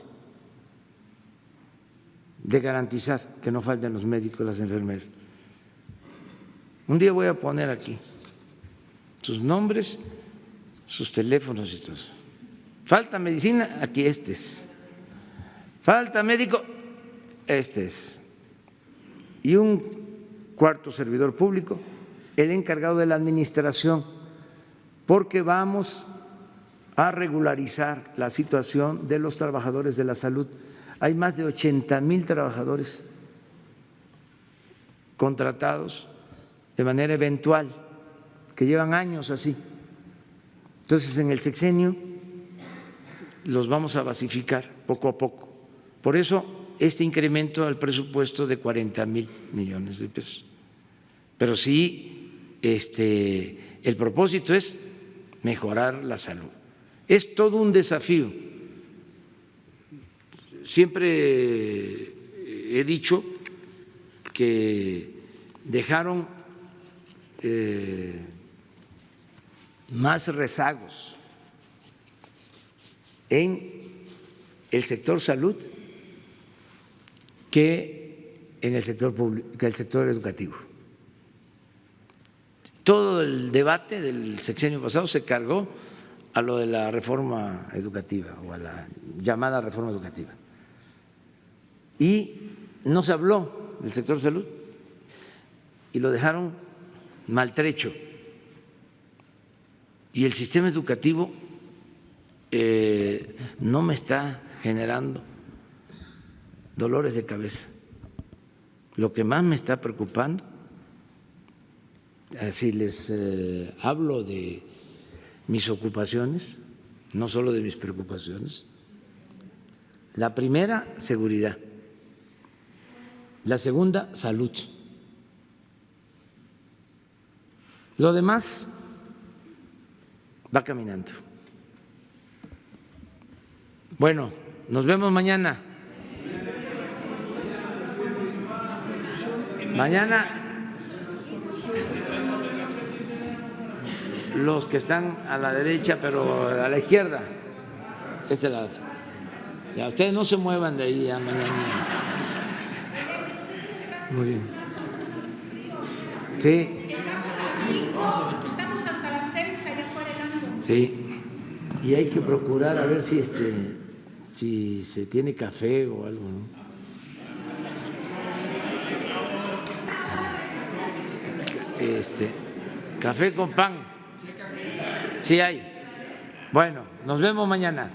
de garantizar que no falten los médicos y las enfermeras. Un día voy a poner aquí sus nombres, sus teléfonos y todo eso. Falta medicina, aquí este es. Falta médico, este es. Y un cuarto servidor público, el encargado de la administración, porque vamos a regularizar la situación de los trabajadores de la salud. Hay más de 80,000 trabajadores contratados de manera eventual, que llevan años así. Entonces, en el sexenio los vamos a basificar poco a poco. Por eso, este incremento al presupuesto de 40,000 millones de pesos. Pero sí, el propósito es mejorar la salud. Es todo un desafío. Siempre he dicho que dejaron más rezagos en el sector salud que en el sector público, que el sector educativo. Todo el debate del sexenio pasado se cargó a lo de la reforma educativa o a la llamada reforma educativa. Y no se habló del sector salud y lo dejaron maltrecho. Y el sistema educativo no me está generando dolores de cabeza. Lo que más me está preocupando, si les hablo de mis ocupaciones, no solo de mis preocupaciones, la primera, seguridad, la segunda, salud. Lo demás va caminando. Bueno, nos vemos mañana. Mañana los que están a la derecha, pero a la izquierda, este lado. Ya, ustedes no se muevan de ahí a mañana. Muy bien. Sí. Estamos hasta las 6 allá afuera. Sí. Y hay que procurar a ver si si se tiene café o algo, ¿no? Café con pan. Sí hay. Bueno, nos vemos mañana.